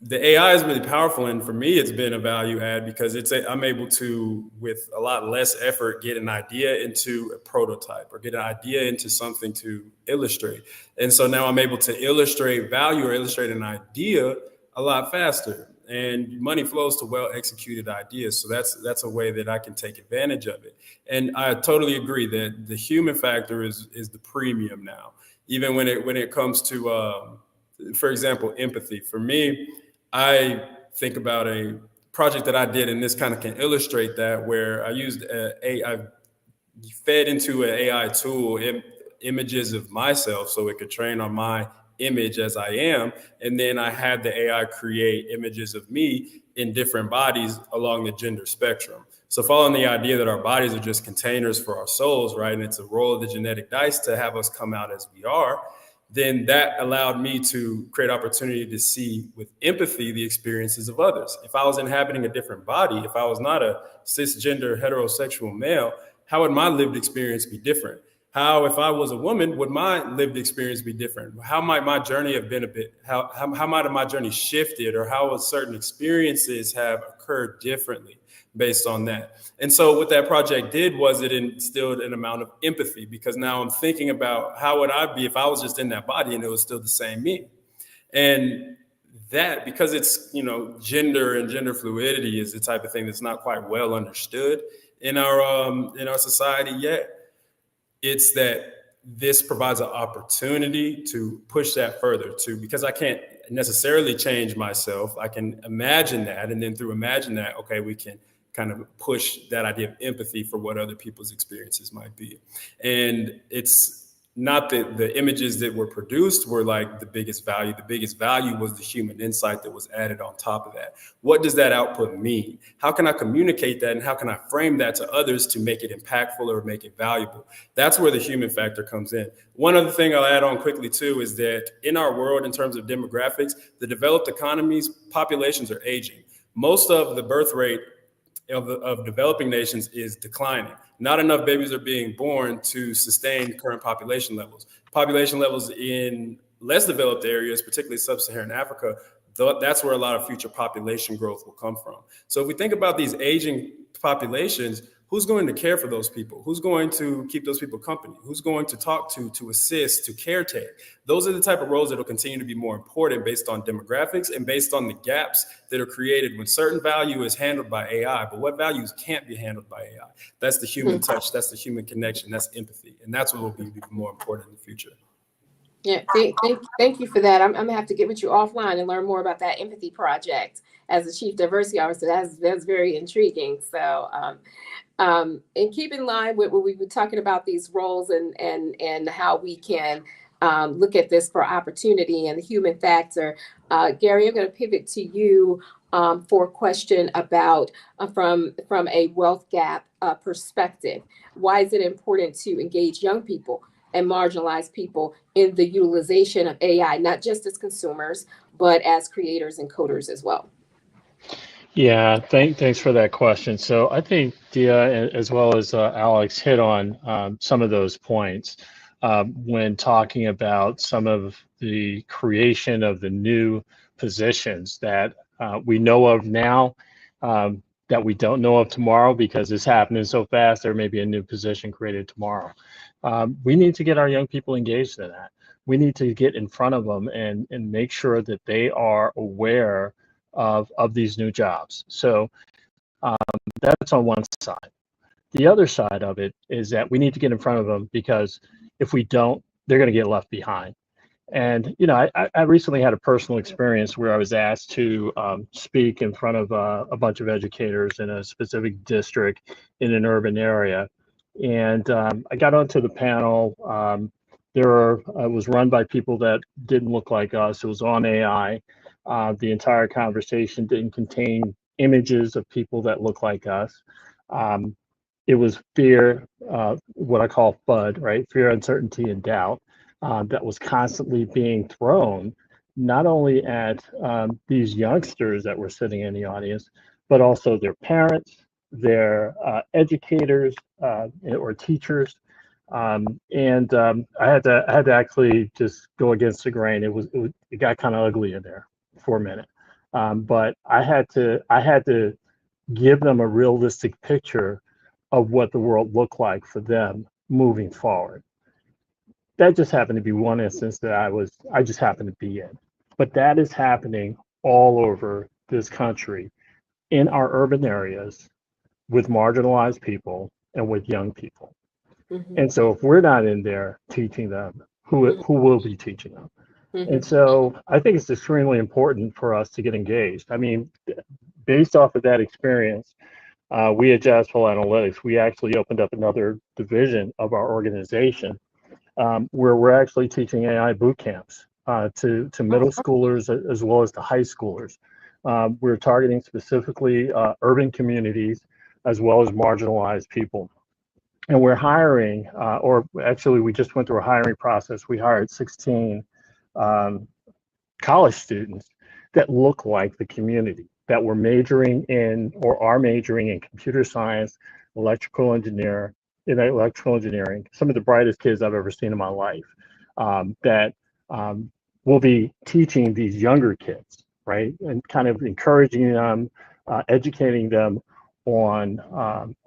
Speaker 3: The AI is really powerful, and for me, it's been a value add, because I'm able to, with a lot less effort, get an idea into a prototype or get an idea into something to illustrate. And so now I'm able to illustrate value or illustrate an idea a lot faster, and money flows to well-executed ideas. So that's a way that I can take advantage of it. And I totally agree that the human factor is the premium now, even when it comes to, for example, empathy. For me, I think about a project that I did, and this kind of can illustrate that, where I used I fed into an AI tool images of myself so it could train on my image as I am. And then I had the AI create images of me in different bodies along the gender spectrum. So following the idea that our bodies are just containers for our souls, right? And it's a roll of the genetic dice to have us come out as we are. Then that allowed me to create opportunity to see with empathy the experiences of others. If I was inhabiting a different body, if I was not a cisgender heterosexual male, how would my lived experience be different? How, if I was a woman, would my lived experience be different? How might my journey have been how might have my journey shifted, or how would certain experiences have occurred differently based on that? And so what that project did was it instilled an amount of empathy, because now I'm thinking about how would I be if I was just in that body and it was still the same me. And that, because it's, gender and gender fluidity is the type of thing that's not quite well understood in our society yet. It's that this provides an opportunity to push that further too, because I can't necessarily change myself. I can imagine that. And then through imagine that, okay, we can kind of push that idea of empathy for what other people's experiences might be. And it's not that the images that were produced were like the biggest value. The biggest value was the human insight that was added on top of that. What does that output mean? How can I communicate that, and how can I frame that to others to make it impactful or make it valuable? That's where the human factor comes in. One other thing I'll add on quickly too is that in our world, in terms of demographics, the developed economies, populations are aging. Most of the birth rate of developing nations is declining. Not enough babies are being born to sustain current population levels. Population levels in less developed areas, particularly sub-Saharan Africa, that's where a lot of future population growth will come from. So if we think about these aging populations, who's going to care for those people? Who's going to keep those people company? Who's going to talk to assist, to caretake? Those are the type of roles that will continue to be more important based on demographics and based on the gaps that are created when certain value is handled by AI, but what values can't be handled by AI? That's the human touch, that's the human connection, that's empathy. And that's what will be more important in the future.
Speaker 2: Yeah, thank you for that. I'm gonna have to get with you offline and learn more about that empathy project as the Chief Diversity Officer. That's very intriguing. So, and keep in line with what we were talking about, these roles and how we can look at this for opportunity and the human factor. Gary, I'm going to pivot to you for a question about from a wealth gap perspective. Why is it important to engage young people and marginalized people in the utilization of AI, not just as consumers, but as creators and coders as well?
Speaker 5: Yeah, thanks for that question. So I think Dia, as well as Alex, hit on some of those points when talking about some of the creation of the new positions that we know of now, that we don't know of tomorrow, because it's happening so fast. There may be a new position created tomorrow. We need to get our young people engaged in that. We need to get in front of them and make sure that they are aware of these new jobs. So that's on one side. The other side of it is that we need to get in front of them, because if we don't, they're going to get left behind. And, you know, I recently had a personal experience where I was asked to speak in front of a bunch of educators in a specific district in an urban area. And I got onto the panel. It was run by people that didn't look like us. It was on AI. The entire conversation didn't contain images of people that look like us. It was fear, what I call FUD, right? Fear, uncertainty, and doubt, that was constantly being thrown, not only at these youngsters that were sitting in the audience, but also their parents, their educators, or teachers. I had to actually just go against the grain. It got kind of ugly in there for a minute. But I had to give them a realistic picture of what the world looked like for them moving forward. That just happened to be one instance that I just happened to be in. But that is happening all over this country, in our urban areas, with marginalized people and with young people. Mm-hmm. And so if we're not in there teaching them, who will be teaching them? Mm-hmm. And so I think it's extremely important for us to get engaged. I mean, based off of that experience, we at Jazzful Analytics, we actually opened up another division of our organization where we're actually teaching AI boot camps to middle schoolers as well as to high schoolers. We're targeting specifically urban communities as well as marginalized people. And we're hiring, or actually we just went through a hiring process. We hired 16 college students that look like the community, that were majoring in or are majoring in computer science, electrical engineering, some of the brightest kids I've ever seen in my life, that will be teaching these younger kids, right? And kind of encouraging them, educating them on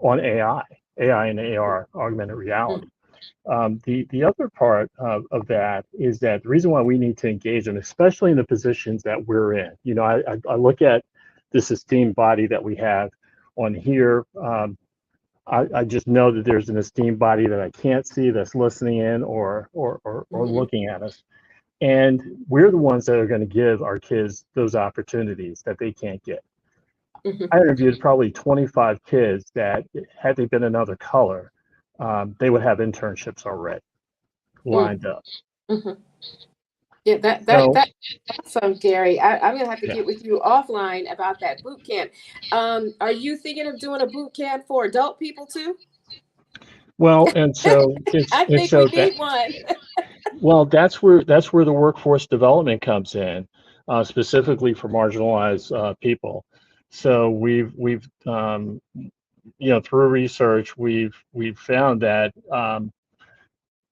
Speaker 5: AI and AR, augmented reality. The other part of that is that the reason why we need to engage them, especially in the positions that we're in. You know, I look at this esteemed body that we have on here. I just know that there's an esteemed body that I can't see that's listening in or looking at us. And we're the ones that are going to give our kids those opportunities that they can't get. Mm-hmm. I interviewed probably 25 kids that, had they been another color, they would have internships already, lined up.
Speaker 2: Mhm. Yeah,
Speaker 5: So,
Speaker 2: that's awesome, Gary. I'm gonna have to
Speaker 5: yeah.
Speaker 2: get with you offline about that boot camp. Are you thinking of doing a boot camp for adult people too?
Speaker 5: Well, and so
Speaker 2: I
Speaker 5: and
Speaker 2: think we
Speaker 5: so that
Speaker 2: need one.
Speaker 5: well, that's where the workforce development comes in, specifically for marginalized people. So through research, we've found that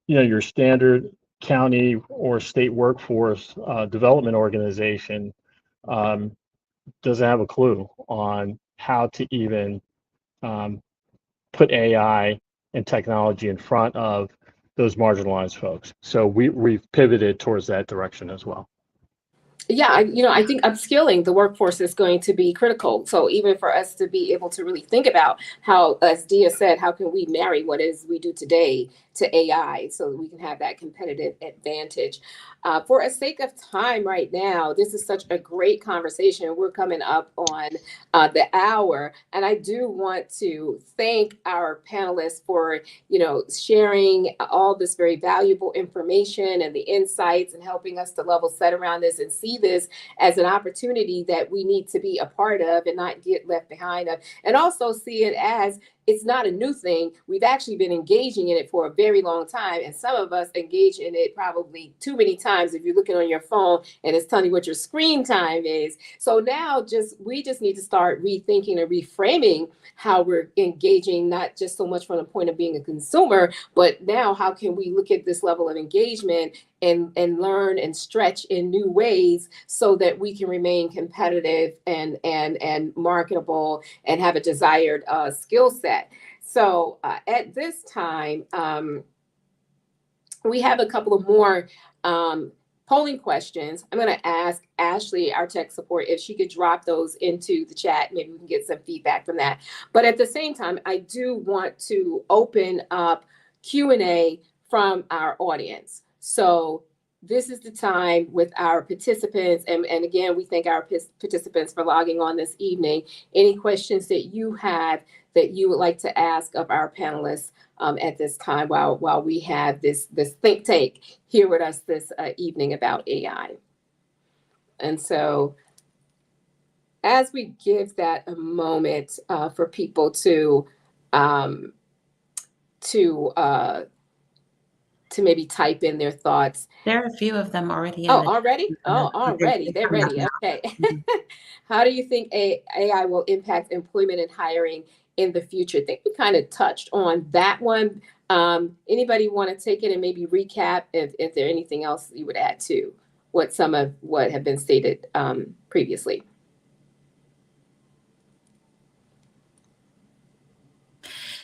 Speaker 5: your standard county or state workforce development organization um, doesn't have a clue on how to even um, put AI and technology in front of those marginalized folks. So we've pivoted towards that direction as well.
Speaker 2: Yeah, I think upskilling the workforce is going to be critical. So even for us to be able to really think about how, as Dia said, how can we marry what is we do today to AI so that we can have that competitive advantage. For a sake of time right now, this is such a great conversation. We're coming up on the hour, and I do want to thank our panelists for sharing all this very valuable information and the insights and helping us to level set around this and see this as an opportunity that we need to be a part of and not get left behind of, and also see it as it's not a new thing. We've actually been engaging in it for a very long time. And some of us engage in it probably too many times if you're looking on your phone and it's telling you what your screen time is. So now we just need to start rethinking and reframing how we're engaging, not just so much from the point of being a consumer, but now how can we look at this level of engagement and learn and stretch in new ways so that we can remain competitive and marketable and have a desired skill set. So at this time, we have a couple of more polling questions. I'm going to ask Ashley, our tech support, if she could drop those into the chat. Maybe we can get some feedback from that. But at the same time, I do want to open up Q&A from our audience. So this is the time with our participants. And again, we thank our participants for logging on this evening. Any questions that you have that you would like to ask of our panelists at this time while we have this think tank here with us this evening about AI. And so as we give that a moment for people to maybe type in their thoughts.
Speaker 4: There are a few of them already.
Speaker 2: Already? Already. They're ready. Okay. How do you think AI will impact employment and hiring in the future? I think we kind of touched on that one. Anybody want to take it and maybe recap if there anything else you would add to what have been stated previously?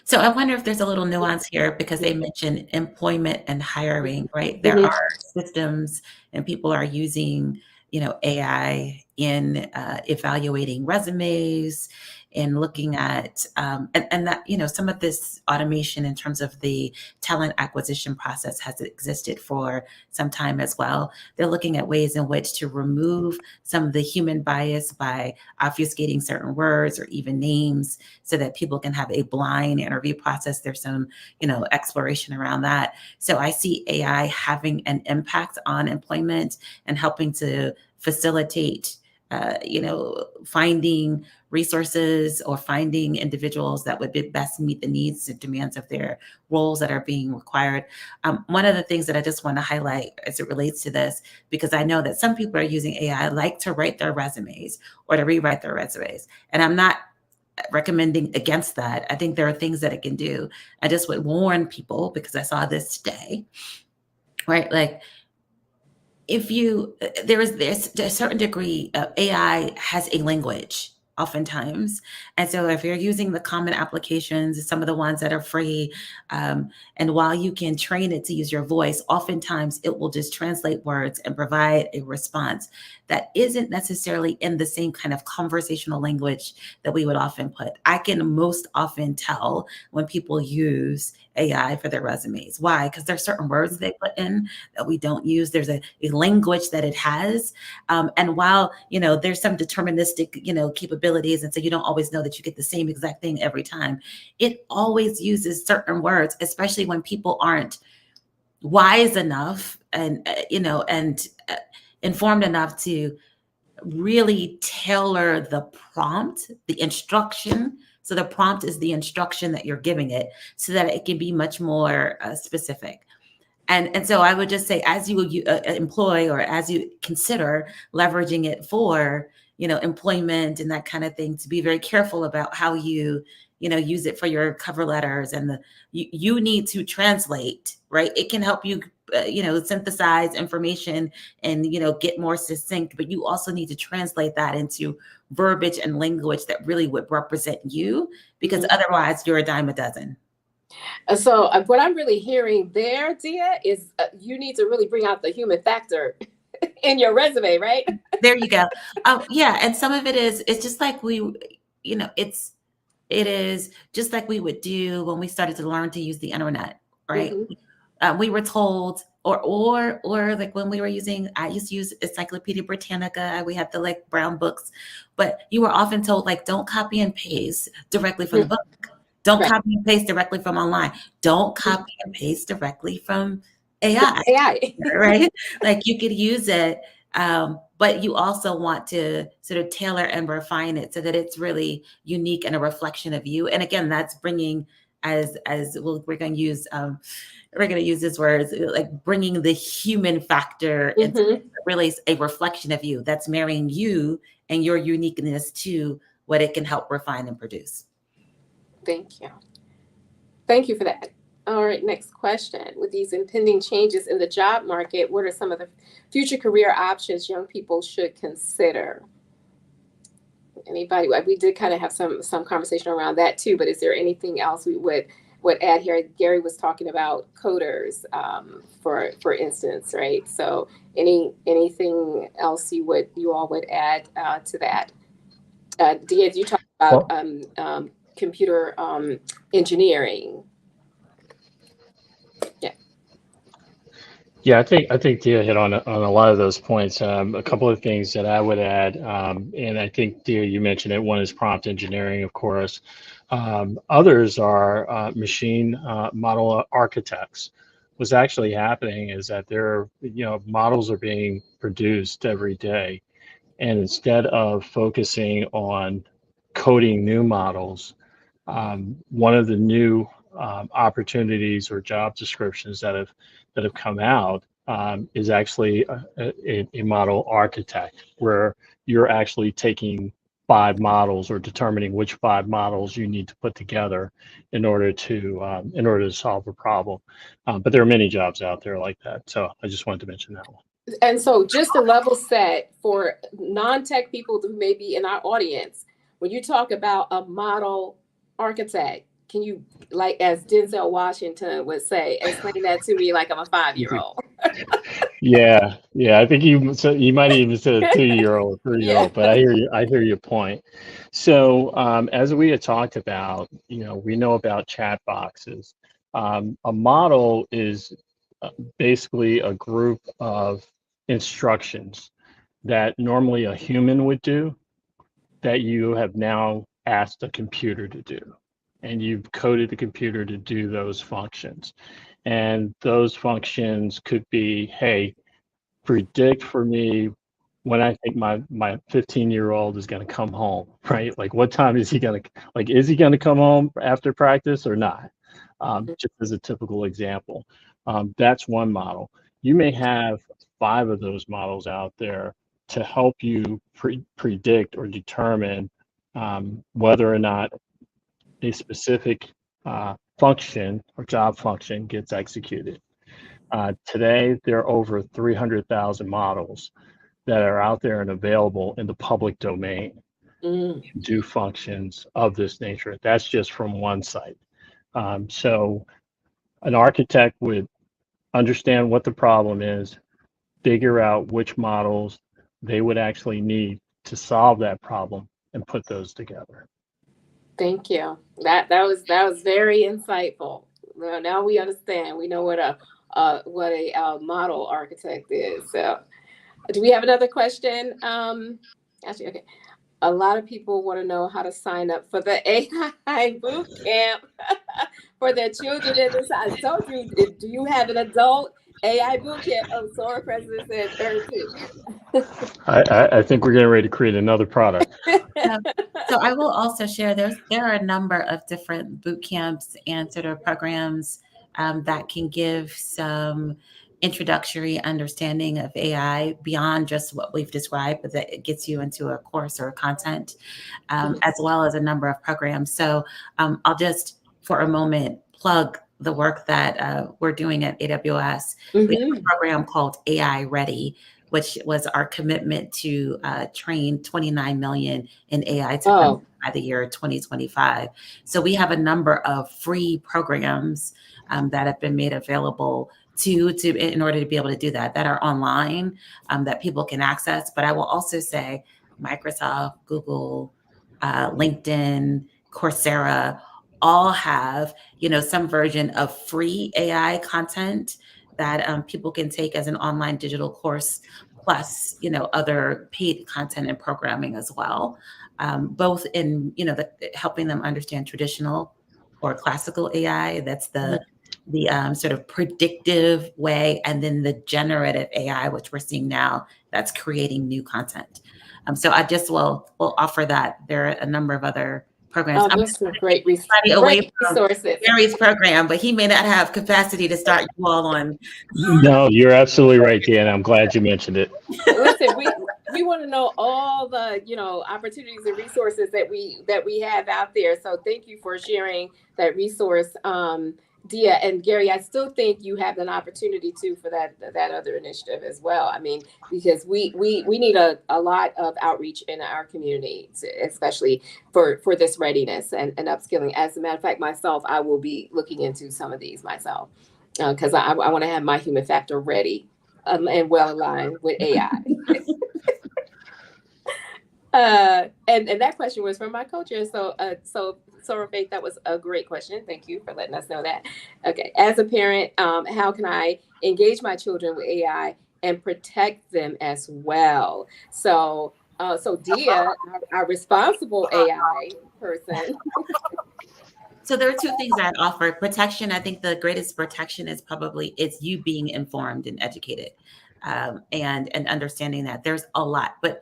Speaker 4: So I wonder if there's a little nuance here because they mentioned employment and hiring, right? There are systems and people are using, AI in evaluating resumes and looking at, and that, some of this automation in terms of the talent acquisition process has existed for some time as well. They're looking at ways in which to remove some of the human bias by obfuscating certain words or even names so that people can have a blind interview process. There's some, exploration around that. So I see AI having an impact on employment and helping to facilitate finding resources or finding individuals that would best meet the needs and demands of their roles that are being required. One of the things that I just want to highlight as it relates to this, because I know that some people are using AI like to write their resumes or to rewrite their resumes. And I'm not recommending against that. I think there are things that it can do. I just would warn people, because I saw this today, right? Like, there's a certain degree of AI has a language oftentimes. And so if you're using the common applications, some of the ones that are free, and while you can train it to use your voice, oftentimes it will just translate words and provide a response that isn't necessarily in the same kind of conversational language that we would often put. I can most often tell when people use AI for their resumes. Why? Because there's certain words they put in that we don't use. There's a language that it has. And while, there's some deterministic, capabilities, and so you don't always know that you get the same exact thing every time, it always uses certain words, especially when people aren't wise enough and informed enough to really tailor the prompt, the instruction. So the prompt is the instruction that you're giving it, so that it can be much more specific. And so I would just say, as you employ, or as you consider leveraging it for, employment and that kind of thing, to be very careful about how you use it for your cover letters, and you need to translate, right? It can help you, synthesize information and, get more succinct, but you also need to translate that into verbiage and language that really would represent you, because otherwise you're a dime a dozen.
Speaker 2: So what I'm really hearing there, Dia, is you need to really bring out the human factor in your resume, right?
Speaker 4: There you go. Yeah, and some of it it's just like it is just like we would do when we started to learn to use the internet, right? We were told, or like when we were I used to use Encyclopedia Britannica. We had the like brown books, but you were often told, like, don't copy and paste directly from the book. Don't copy and paste directly from online. Don't copy and paste directly from AI. Right? Like, you could use it, but you also want to sort of tailor and refine it so that it's really unique and a reflection of you. And again, that's bringing, as we're going to use this word, like bringing the human factor into really a reflection of you. That's marrying you and your uniqueness to what it can help refine and produce.
Speaker 2: Thank you. Thank you for that. All right, next question. With these impending changes in the job market, what are some of the future career options young people should consider? Anybody? We did kind of have some conversation around that too, but is there anything else we would add here? Gary was talking about coders, for instance, right? So anything else you all would add to that? Dia, you talked about computer engineering.
Speaker 5: Yeah, I think Dia hit on a lot of those points. A couple of things that I would add, and I think, Dia, you mentioned it. One is prompt engineering, of course. Others are machine model architects. What's actually happening is that models are being produced every day, and instead of focusing on coding new models, one of the new opportunities or job descriptions that have come out is actually a model architect, where you're actually taking 5 models or determining which 5 models you need to put together in order to solve a problem. But there are many jobs out there like that. So I just wanted to mention that one.
Speaker 2: And so just a level set for non-tech people who may be in our audience, when you talk about a model architect, can you, like, as Denzel Washington would say, explain that to me like I'm a 5-year-old?
Speaker 5: Yeah. I think you might even said a 2-year-old, 3-year-old, but I hear your point. So as we had talked about, we know about chat boxes. A model is basically a group of instructions that normally a human would do, that you have now asked a computer to do. And you've coded the computer to do those functions. And those functions could be, hey, predict for me when I think my 15-year-old is going to come home, right? Like, what time is he going to come home after practice or not? Just as a typical example. That's one model. You may have 5 of those models out there to help you predict or determine whether or not a specific function or job function gets executed. Today, there are over 300,000 models that are out there and available in the public domain to do functions of this nature. That's just from one site. So an architect would understand what the problem is, figure out which models they would actually need to solve that problem, and put those together.
Speaker 2: Thank you. That was very insightful. Well, now we understand. We know what a model architect is. So, do we have another question? Actually, okay. A lot of people want to know how to sign up for the AI boot camp. for their children in this. I told you, do you have an adult AI boot camp? Oh, Sora President said third too.
Speaker 5: I think we're getting ready to create another product.
Speaker 4: So I will also share there are a number of different boot camps and sort of programs that can give some introductory understanding of AI beyond just what we've described, but that it gets you into a course or a content, as well as a number of programs. So I'll just for a moment plug the work that we're doing at AWS. We have a program called AI Ready, which was our commitment to train 29 million in AI technology by the year 2025. So we have a number of free programs that have been made available to in order to be able to do that are online, that people can access. But I will also say Microsoft, Google, LinkedIn, Coursera, all have, some version of free AI content that people can take as an online digital course, plus, other paid content and programming as well, both in, helping them understand traditional or classical AI. That's the sort of predictive way, and then the generative AI, which we're seeing now, that's creating new content. So I just will offer that. There are a number of other programs.
Speaker 2: I'm just a great resources.
Speaker 4: Gary's program, but he may not have capacity to start you all on.
Speaker 5: No, you're absolutely right, Dan. I'm glad you mentioned it.
Speaker 2: Listen, we want to know all the opportunities and resources that we have out there. So thank you for sharing that resource, Dia. And Gary, I still think you have an opportunity too for that other initiative as well. I mean, because we need a lot of outreach in our community, especially for this readiness and upskilling. As a matter of fact, myself, I will be looking into some of these myself because I want to have my human factor ready and well aligned with AI. And that question was from my co-chair. So Sora Faith, that was a great question. Thank you for letting us know that. Okay, as a parent, how can I engage my children with AI and protect them as well? So Dia, our responsible AI person.
Speaker 4: So there are two things I offer. Protection, I think the greatest protection is you being informed and educated. And understanding that there's a lot, but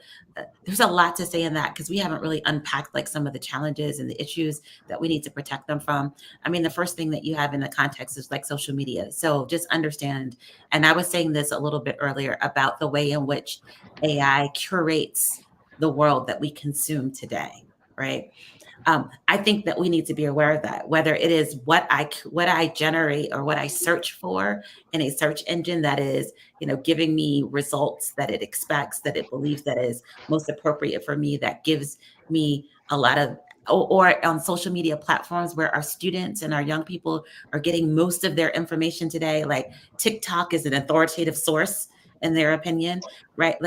Speaker 4: there's a lot to say in that because we haven't really unpacked like some of the challenges and the issues that we need to protect them from. I mean, the first thing that you have in the context is like social media. So just understand, and I was saying this a little bit earlier about the way in which AI curates the world that we consume today, right? I think that we need to be aware of that, whether it is what I generate or what I search for in a search engine that is, giving me results that it expects, that it believes that is most appropriate for me, that gives me a lot of, or on social media platforms where our students and our young people are getting most of their information today. Like TikTok is an authoritative source in their opinion, right?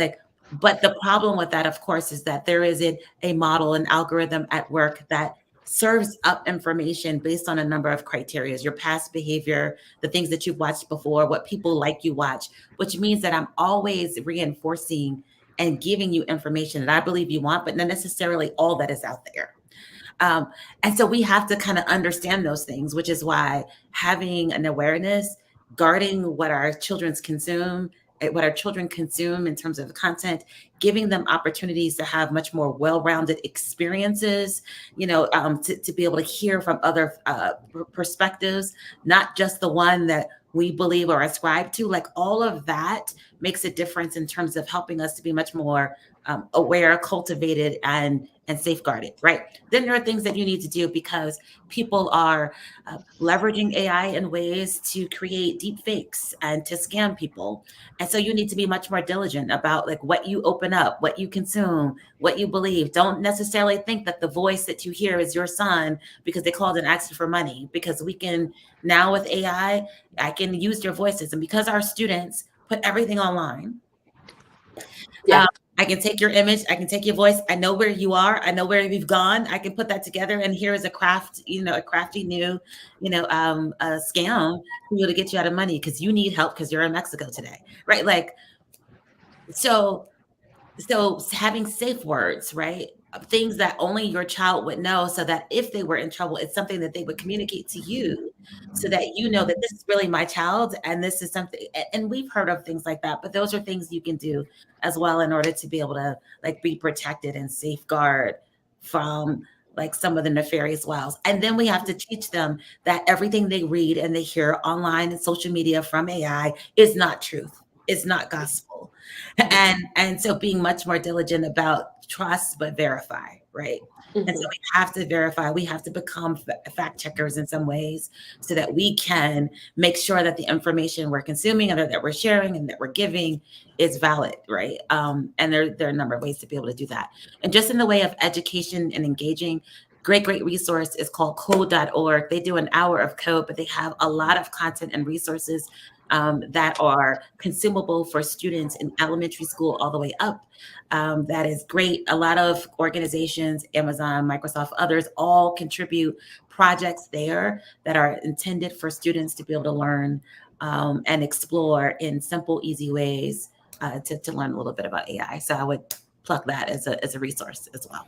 Speaker 4: But the problem with that, of course, is that there is a model, an algorithm at work that serves up information based on a number of criteria, your past behavior, the things that you've watched before, what people like you watch, which means that I'm always reinforcing and giving you information that I believe you want, but not necessarily all that is out there. And so we have to kind of understand those things, which is why having an awareness, guarding what our children consume in terms of content, giving them opportunities to have much more well-rounded experiences, to be able to hear from other perspectives, not just the one that we believe or ascribe to. Like all of that makes a difference in terms of helping us to be much more aware, cultivated, and safeguarded, right? Then there are things that you need to do because people are leveraging AI in ways to create deep fakes and to scam people. And so you need to be much more diligent about like what you open up, what you consume, what you believe. Don't necessarily think that the voice that you hear is your son because they called and asked you for money, because we can now with AI, I can use their voices. And because our students put everything online, I can take your image, I can take your voice. I know where you are. I know where you've gone. I can put that together. And here is a crafty new, scam for you to get you out of money because you need help because you're in Mexico today, right? Like, so having safe words, right? things that only your child would know, so that if they were in trouble, it's something that they would communicate to you, so that you know that this is really my child and this is something. And we've heard of things like that, but those are things you can do as well in order to be able to like be protected and safeguard from like some of the nefarious wiles. And then we have to teach them that everything they read and they hear online and social media from AI is not truth. It's not gospel. And so being much more diligent about trust but verify, right? And so we have to verify, we have to become fact checkers in some ways, so that we can make sure that the information we're consuming or that we're sharing and that we're giving is valid, right? And there are a number of ways to be able to do that. And just in the way of education and engaging, great resource is called code.org. They do an hour of code, but they have a lot of content and resources that are consumable for students in elementary school all the way up. That is great. A lot of organizations, Amazon, Microsoft, others, all contribute projects there that are intended for students to be able to learn and explore in simple, easy ways to learn a little bit about AI. So I would plug that as a resource as well.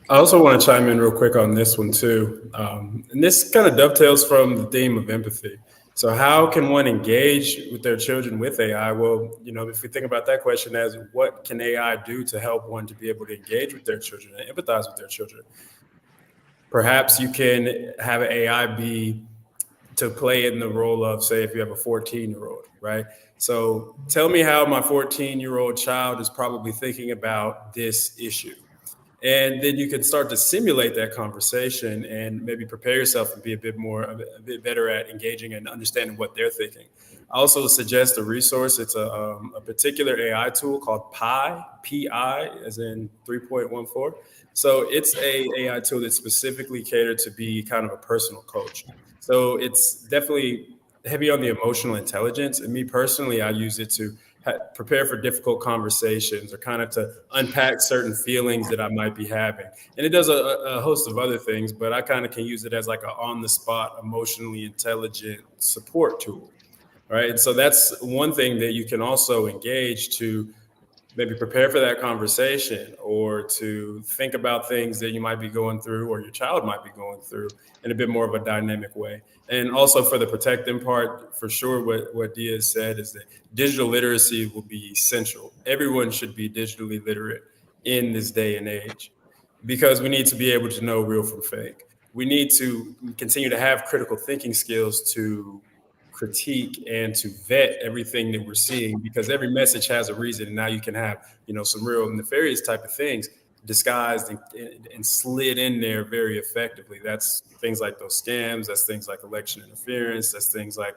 Speaker 3: I also want to chime in real quick on this one too. And this kind of dovetails from the theme of empathy. So how can one engage with their children with AI? Well, if we think about that question as what can AI do to help one to be able to engage with their children and empathize with their children? Perhaps you can have AI be to play in the role of, say, if you have a 14-year-old, right? So tell me how my 14-year-old child is probably thinking about this issue. And then you can start to simulate that conversation and maybe prepare yourself and be a bit better at engaging and understanding what they're thinking. I also suggest a resource. It's a particular AI tool called Pi, P-I, as in 3.14. So it's a AI tool that's specifically catered to be kind of a personal coach. So it's definitely heavy on the emotional intelligence. And me personally, I use it to prepare for difficult conversations or kind of to unpack certain feelings that I might be having. And it does a host of other things, but I kind of can use it as like an on-the-spot, emotionally intelligent support tool, right? And so that's one thing that you can also engage to maybe prepare for that conversation or to think about things that you might be going through or your child might be going through in a bit more of a dynamic way. And also for the protecting part, for sure, what Dia said is that digital literacy will be essential. Everyone should be digitally literate in this day and age because we need to be able to know real from fake. We need to continue to have critical thinking skills to critique and to vet everything that we're seeing, because every message has a reason. And now you can have, some real nefarious type of things disguised and slid in there very effectively. That's things like those scams. That's things like election interference. That's things like,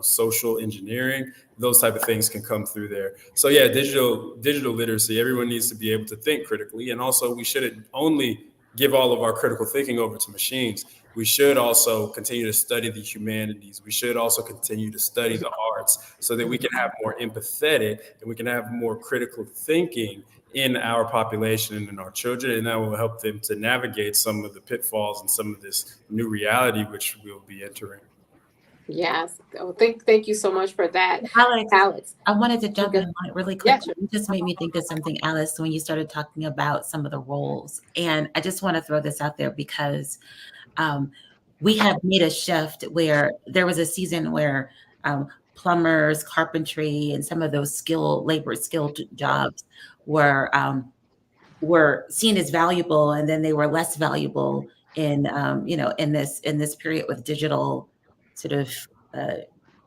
Speaker 3: social engineering. Those type of things can come through there. So yeah, digital literacy, everyone needs to be able to think critically. And also we shouldn't only give all of our critical thinking over to machines. We should also continue to study the humanities. We should also continue to study the arts so that we can have more empathetic and we can have more critical thinking in our population and in our children. And that will help them to navigate some of the pitfalls and some of this new reality which we'll be entering.
Speaker 2: Yes. Oh, thank you so much for that, Alex.
Speaker 4: I wanted to jump in on it really quick.
Speaker 2: Yeah, sure.
Speaker 4: You just made me think of something, Alice, when you started talking about some of the roles. And I just want to throw this out there because we have made a shift where there was a season where plumbers, carpentry, and some of those skilled jobs were seen as valuable, and then they were less valuable in in this period with digital sort of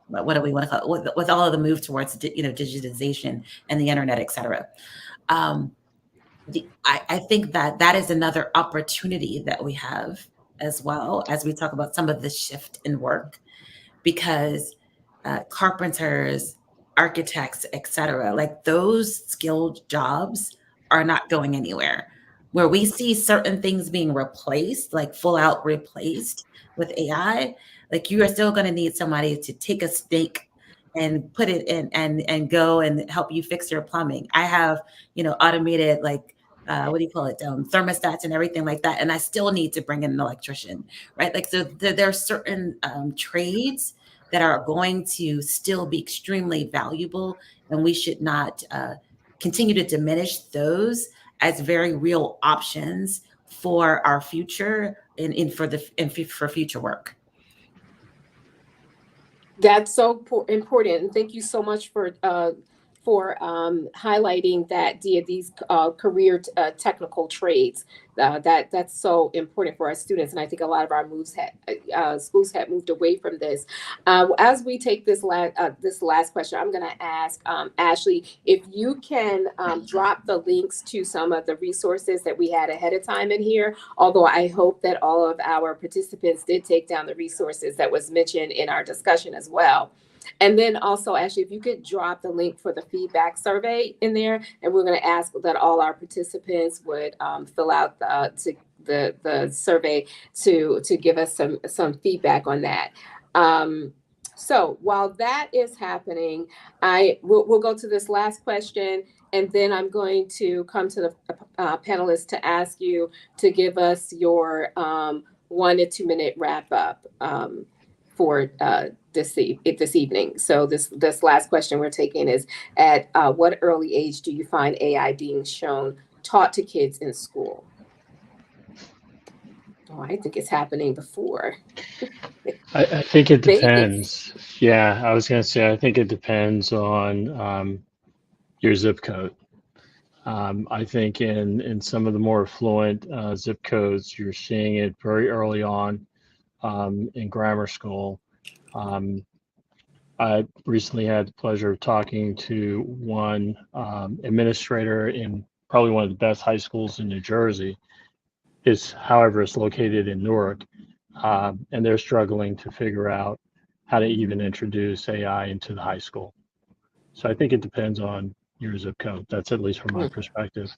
Speaker 4: what do we want to call it, with all of the move towards digitization and the internet, et cetera. I think that is another opportunity that we have as well as we talk about some of the shift in work, because carpenters, architects, et cetera, like those skilled jobs are not going anywhere. Where we see certain things being replaced, like full out replaced with AI, like you are still going to need somebody to take a stake and put it in and go and help you fix your plumbing. I have, automated thermostats and everything like that. And I still need to bring in an electrician, right? Like, so there are certain trades that are going to still be extremely valuable, and we should not continue to diminish those as very real options for our future and for future work.
Speaker 2: That's so important, and thank you so much for highlighting that, Dia, these career technical trades. That's so important for our students, and I think a lot of our schools have moved away from this. As we take this last question, I'm going to ask Ashley if you can drop the links to some of the resources that we had ahead of time in here. Although I hope that all of our participants did take down the resources that was mentioned in our discussion as well. And then also, Ashley, if you could drop the link for the feedback survey in there, and we're going to ask that all our participants would fill out the survey to give us some feedback on that. So while that is happening, we'll go to this last question, and then I'm going to come to the panelists to ask you to give us your 1 to 2 minute wrap up for this evening. So this last question we're taking is, at what early age do you find AI being taught to kids in school? Oh, I think it's happening before.
Speaker 5: I think it depends. Yeah, I was going to say, I think it depends on your zip code. I think in some of the more affluent zip codes, you're seeing it very early on in grammar school. I recently had the pleasure of talking to one administrator in probably one of the best high schools in New Jersey. However, it's located in Newark, and they're struggling to figure out how to even introduce AI into the high school. So I think it depends on your zip code. That's at least from my perspective.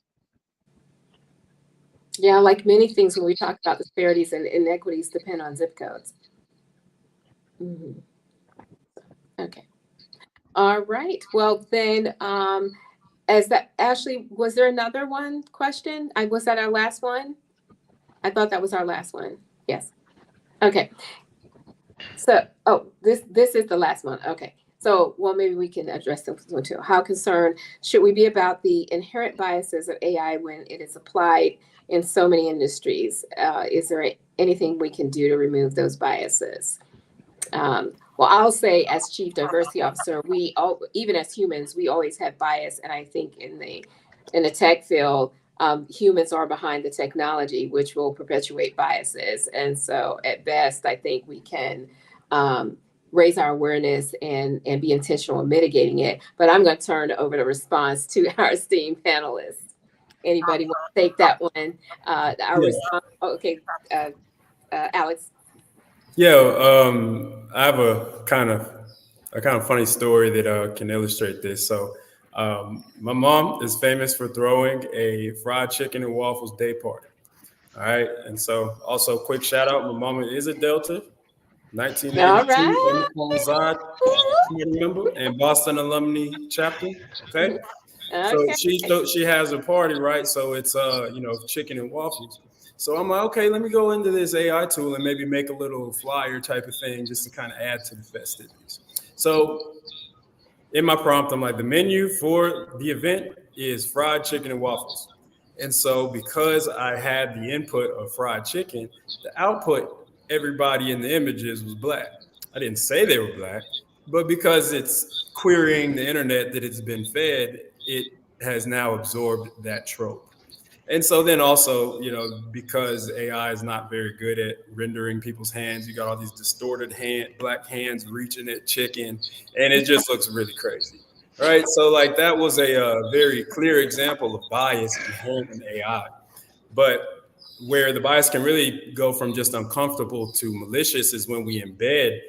Speaker 2: Yeah, like many things when we talk about disparities and inequities depend on zip codes. Mm-hmm. Okay. All right. Well, then, Ashley, was there another question? Was that our last one? I thought that was our last one. Yes. Okay. So, this is the last one. Okay. So, well, maybe we can address this one too. How concerned should we be about the inherent biases of AI when it is applied in so many industries? Is there anything we can do to remove those biases? Well, I'll say, as Chief Diversity Officer, even as humans, we always have bias, and I think in the tech field, humans are behind the technology, which will perpetuate biases. And so, at best, I think we can raise our awareness and be intentional in mitigating it. But I'm going to turn over the response to our esteemed panelists. Anybody want to take that one? Response. Okay, Alex.
Speaker 3: Yeah, I have a kind of funny story that can illustrate this. So, my mom is famous for throwing a fried chicken and waffles day party. All right, and so also quick shout out, my mama is a Delta, 1982 coincide member and Boston alumni chapter. Okay. So she has a party, right? So it's chicken and waffles. So I'm like, okay, let me go into this AI tool and maybe make a little flyer type of thing just to kind of add to the festivities. So in my prompt, I'm like, the menu for the event is fried chicken and waffles. And so because I had the input of fried chicken, the output, everybody in the images was Black. I didn't say they were Black, but because it's querying the internet that it's been fed, it has now absorbed that trope. And so then also, because AI is not very good at rendering people's hands, you got all these distorted Black hands reaching at chicken, and it just looks really crazy. Right. So like that was a very clear example of bias inherent in AI. But where the bias can really go from just uncomfortable to malicious is when we embed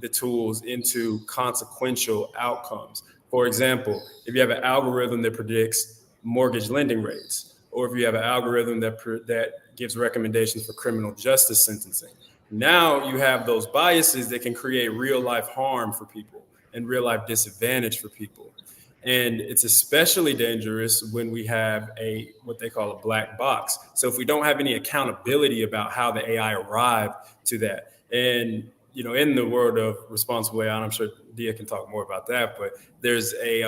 Speaker 3: the tools into consequential outcomes. For example, if you have an algorithm that predicts mortgage lending rates, or if you have an algorithm that gives recommendations for criminal justice sentencing, now you have those biases that can create real life harm for people and real life disadvantage for people. And it's especially dangerous when we have what they call a black box. So if we don't have any accountability about how the AI arrived to that, and in the world of responsible AI, and I'm sure Dia can talk more about that, but there's a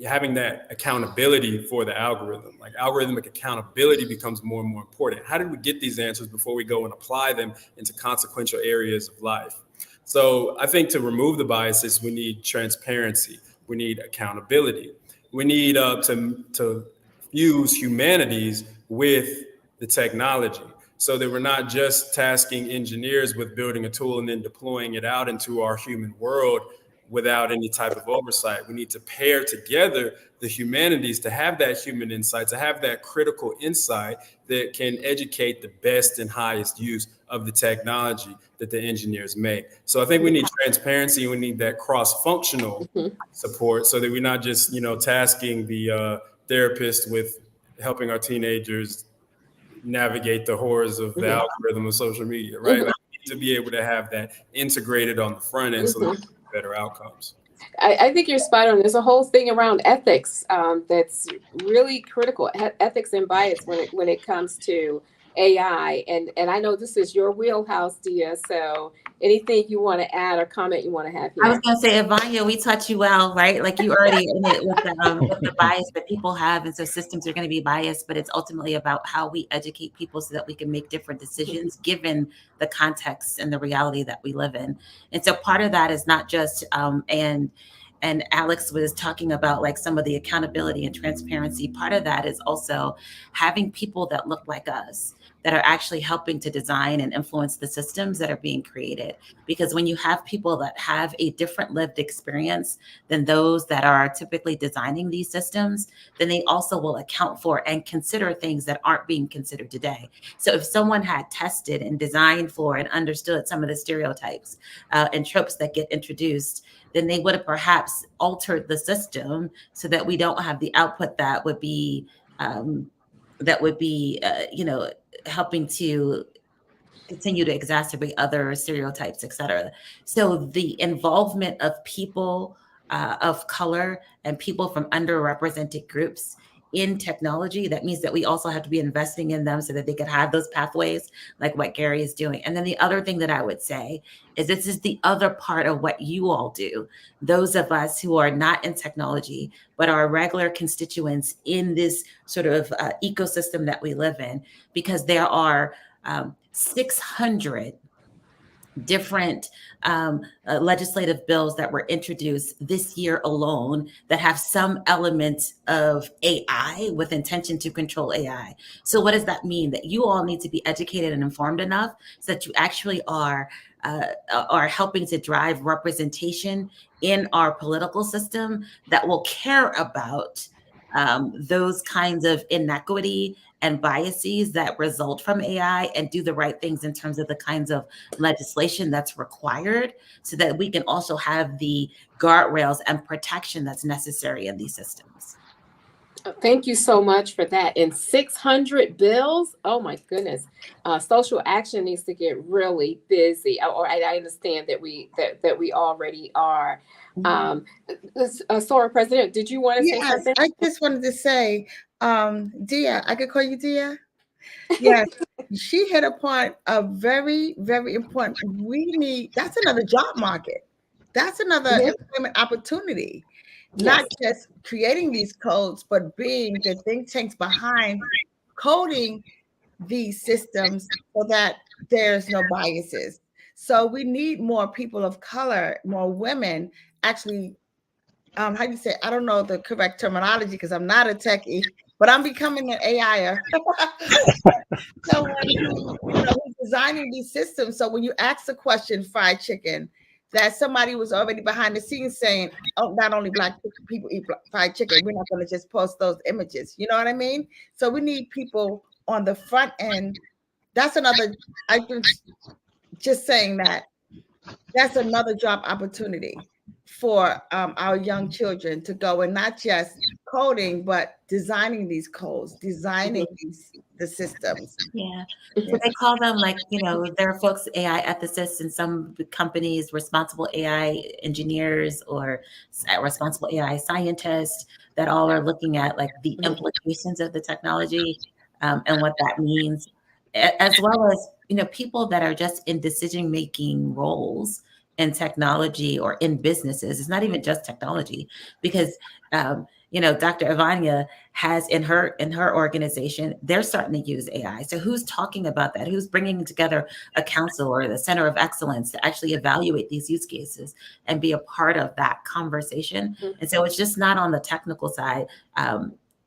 Speaker 3: having that accountability for the algorithm, like algorithmic accountability becomes more and more important. How did we get these answers before we go and apply them into consequential areas of life? So I think to remove the biases, we need transparency. We need accountability. We need to fuse humanities with the technology so that we're not just tasking engineers with building a tool and then deploying it out into our human world without any type of oversight. We need to pair together the humanities to have that human insight, to have that critical insight that can educate the best and highest use of the technology that the engineers make. So I think we need transparency. We need that cross-functional support so that we're not just, tasking the therapist with helping our teenagers navigate the horrors of the algorithm of social media, right? Like, we need to be able to have that integrated on the front end so that we get better outcomes.
Speaker 2: I think you're spot on. There's a whole thing around ethics that's really critical, ethics and bias when it comes to AI. And I know this is your wheelhouse, Dia. So anything you want to add or comment you want to have here?
Speaker 4: I was going to say, Vanya, we taught you well, right? Like you already in it with the bias that people have. And so systems are going to be biased, but it's ultimately about how we educate people so that we can make different decisions given the context and the reality that we live in. And so part of that is not just, and Alex was talking about like some of the accountability and transparency. Part of that is also having people that look like us, that are actually helping to design and influence the systems that are being created. Because when you have people that have a different lived experience than those that are typically designing these systems, then they also will account for and consider things that aren't being considered today. So if someone had tested and designed for and understood some of the stereotypes and tropes that get introduced, then they would have perhaps altered the system so that we don't have the output that would be helping to continue to exacerbate other stereotypes, et cetera. So the involvement of people of color and people from underrepresented groups in technology, that means that we also have to be investing in them so that they could have those pathways like what Gary is doing. And then the other thing that I would say is this is the other part of what you all do. Those of us who are not in technology, but are regular constituents in this sort of ecosystem that we live in, because there are 600 different legislative bills that were introduced this year alone that have some element of AI with intention to control AI. So what does that mean? That you all need to be educated and informed enough so that you actually are helping to drive representation in our political system that will care about those kinds of inequity and biases that result from AI, and do the right things in terms of the kinds of legislation that's required so that we can also have the guardrails and protection that's necessary in these systems.
Speaker 2: Thank you so much for that. And 600 bills. Oh my goodness. Social action needs to get really busy. Or I understand that we already are. Sora, President, did you want to say something?
Speaker 1: I just wanted to say, Dia, I could call you Dia? Yes, she hit upon a very, very important. That's another job market. That's another employment opportunity. Not just creating these codes, but being the think tanks behind coding these systems so that there's no biases. So we need more people of color, more women actually, how do you say, I don't know the correct terminology because I'm not a techie, but I'm becoming an AIer. So who's designing these systems. So when you ask the question, fried chicken, that somebody was already behind the scenes saying, oh, not only Black people eat fried chicken, we're not going to just post those images. You know what I mean? So we need people on the front end. That's another, I think, just saying that's another job opportunity for our young children to go and not just coding, but designing these codes, designing the systems.
Speaker 4: Yeah, so they call them there are folks, AI ethicists in some companies, responsible AI engineers or responsible AI scientists that all are looking at like the implications of the technology and what that means, as well as, people that are just in decision-making roles in technology or in businesses. It's not even just technology, because Dr. Ivania has in her organization, they're starting to use AI. So who's talking about that? Who's bringing together a council or the center of excellence to actually evaluate these use cases and be a part of that conversation? And so it's just not on the technical side.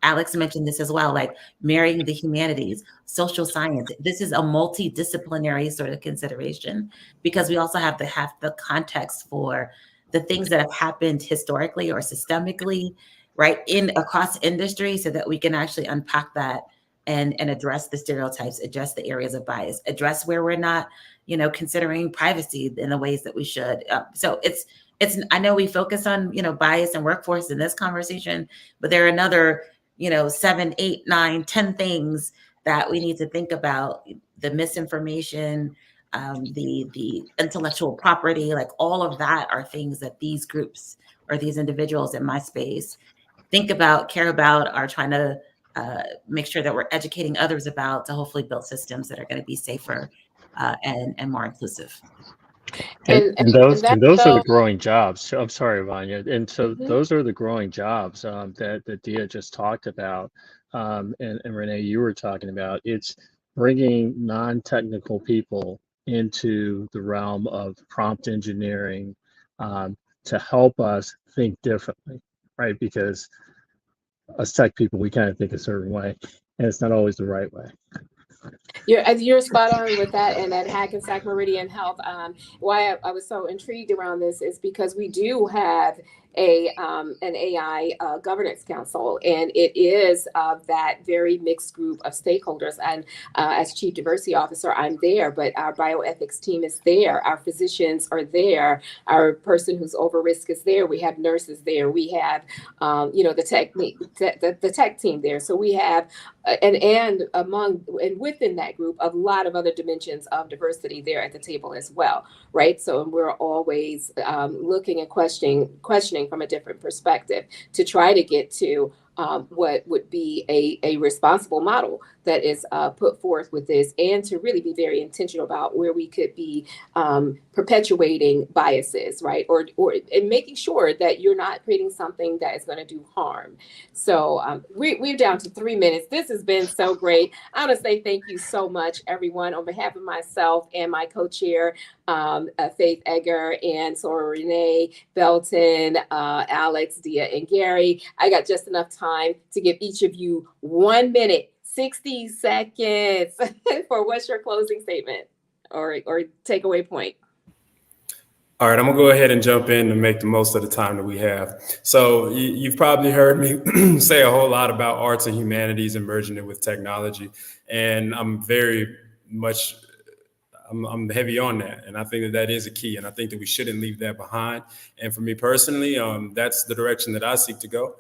Speaker 4: Alex mentioned this as well, like marrying the humanities, social science. This is a multidisciplinary sort of consideration, because we also have to have the context for the things that have happened historically or systemically, right, in across industry, so that we can actually unpack that and address the stereotypes, address the areas of bias, address where we're not, considering privacy in the ways that we should. So it's I know we focus on, bias and workforce in this conversation, but there are another, 7, 8, 9, 10 things that we need to think about: the misinformation, the intellectual property, like all of that are things that these groups or these individuals in my space think about, care about, are trying to make sure that we're educating others about, to hopefully build systems that are going to be safer and more inclusive.
Speaker 5: And those are the growing jobs. So, I'm sorry, Vanya. And so those are the growing jobs that Dia just talked about, and Renee, you were talking about. It's bringing non-technical people into the realm of prompt engineering to help us think differently, right? Because us tech people, we kind of think a certain way, and it's not always the right way.
Speaker 2: You're spot on with that. And at Hackensack Meridian Health, why I was so intrigued around this is because we do have an AI governance council, and it is that very mixed group of stakeholders. And as chief diversity officer, I'm there, but our bioethics team is there, our physicians are there, our person who's over risk is there, we have nurses there, we have the tech team there. So we have and within that group, a lot of other dimensions of diversity there at the table as well, right? So we're always looking and questioning from a different perspective to try to get to what would be a responsible model that is put forth with this, and to really be very intentional about where we could be perpetuating biases, right? Or and making sure that you're not creating something that is going to do harm. So we're down to 3 minutes. This has been so great. I want to say thank you so much, everyone, on behalf of myself and my co-chair, Faith Egger, and Sora Renee, Belton, Alex, Dia, and Gary. I got just enough time to give each of you 1 minute, 60 seconds for what's your closing statement or takeaway point.
Speaker 3: All right, I'm gonna go ahead and jump in and make the most of the time that we have. So you've probably heard me say a whole lot about arts and humanities and merging it with technology. And I'm very much, I'm heavy on that. And I think that is a key. And I think that we shouldn't leave that behind. And for me personally, that's the direction that I seek to go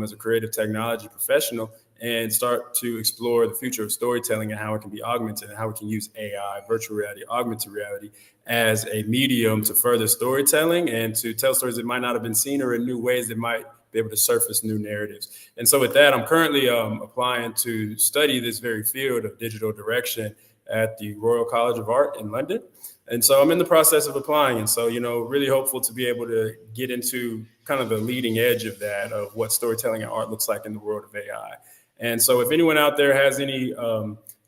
Speaker 3: as a creative technology professional, and start to explore the future of storytelling and how it can be augmented and how we can use AI, virtual reality, augmented reality as a medium to further storytelling and to tell stories that might not have been seen, or in new ways that might be able to surface new narratives. And so with that, I'm currently applying to study this very field of digital direction at the Royal College of Art in London. And so I'm in the process of applying. And so, really hopeful to be able to get into kind of the leading edge of that, of what storytelling and art looks like in the world of AI. And so if anyone out there has any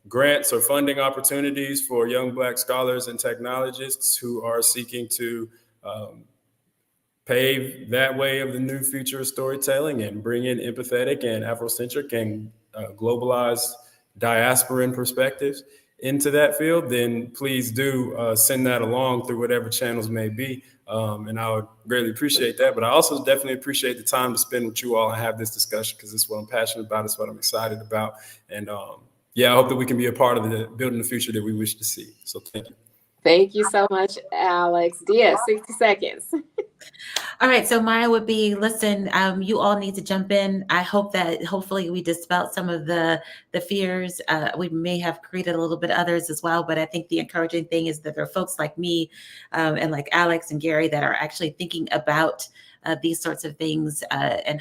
Speaker 3: grants or funding opportunities for young Black scholars and technologists who are seeking to pave that way of the new future of storytelling and bring in empathetic and Afrocentric and globalized diasporan perspectives into that field, then please do send that along through whatever channels may be. And I would greatly appreciate that. But I also definitely appreciate the time to spend with you all and have this discussion, because it's what I'm passionate about. It's what I'm excited about. And I hope that we can be a part of the building the future that we wish to see. So thank you.
Speaker 2: Thank you so much, Alex. Dia, 60 seconds.
Speaker 4: All right, so Maya would be, listen, you all need to jump in. I hope that hopefully we dispelled some of the fears. We may have created a little bit others as well, but I think the encouraging thing is that there are folks like me and like Alex and Gary that are actually thinking about these sorts of things and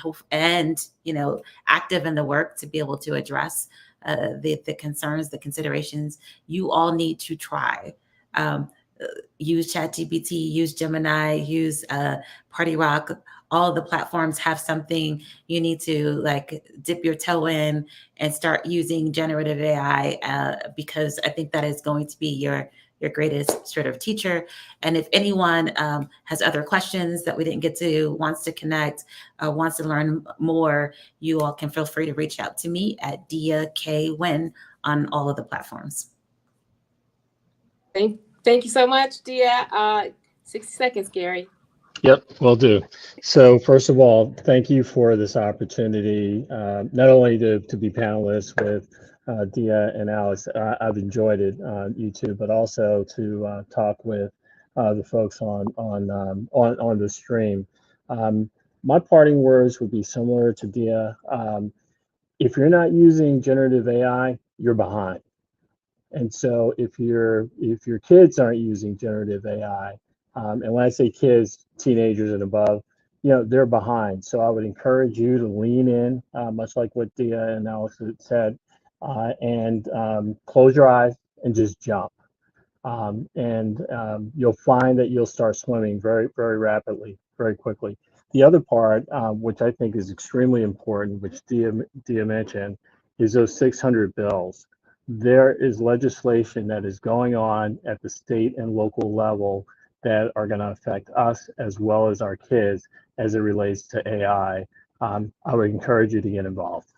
Speaker 4: active in the work to be able to address the concerns, the considerations. You all need to try. Use ChatGPT, use Gemini, use Party Rock, all of the platforms have something you need to like dip your toe in and start using generative AI, because I think that is going to be your greatest sort of teacher. And if anyone has other questions that we didn't get to, wants to connect, wants to learn more, you all can feel free to reach out to me at Dia K. Wynn on all of the platforms.
Speaker 2: Thank you so much, Dia. 60 seconds, Gary.
Speaker 5: Yep, will do. So first of all, thank you for this opportunity, not only to be panelists with Dia and Alex. I've enjoyed it, you two, but also to talk with the folks on the stream. My parting words would be similar to Dia. If you're not using generative AI, you're behind. And so if your kids aren't using generative AI, and when I say kids, teenagers and above, they're behind. So I would encourage you to lean in, much like what Dia and Alex had said, and close your eyes and just jump. You'll find that you'll start swimming very, very rapidly, very quickly. The other part, which I think is extremely important, which Dia mentioned, is those 600 bills. There is legislation that is going on at the state and local level that are going to affect us as well as our kids as it relates to AI. I would encourage you to get involved.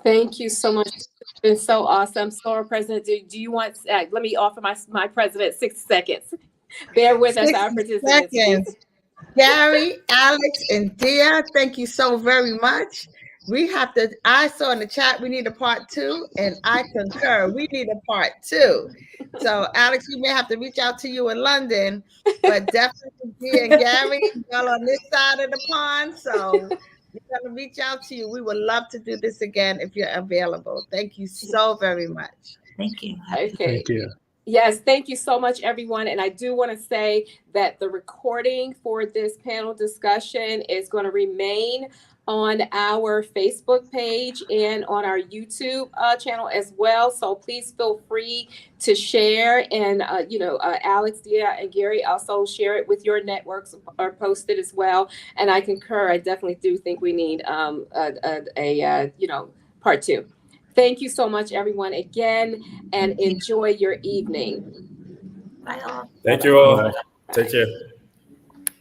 Speaker 2: Thank you so much. It's been so awesome. Sora, President, do you want, let me offer my president 60 seconds. Bear with us, our
Speaker 1: 60
Speaker 2: participants.
Speaker 1: seconds. Gary, Alex, and Dia, thank you so very much. I saw in the chat we need a part 2, and I concur. We need a part 2. So, Alex, we may have to reach out to you in London, but definitely Dia and Gary, y'all on this side of the pond. So, we're going to reach out to you. We would love to do this again if you're available. Thank you so very much.
Speaker 4: Thank you.
Speaker 2: Okay.
Speaker 5: Thank you.
Speaker 2: Yes, thank you so much, everyone. And I do want to say that the recording for this panel discussion is going to remain on our Facebook page and on our YouTube channel as well. So please feel free to share. And, Alex, Dia, and Gary, also share it with your networks or post it as well. And I concur. I definitely do think we need part 2. Thank you so much, everyone, again, and enjoy your evening.
Speaker 4: Bye all.
Speaker 3: Thank you all. Take care.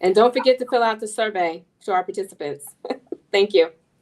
Speaker 2: And don't forget to fill out the survey to our participants. Thank you.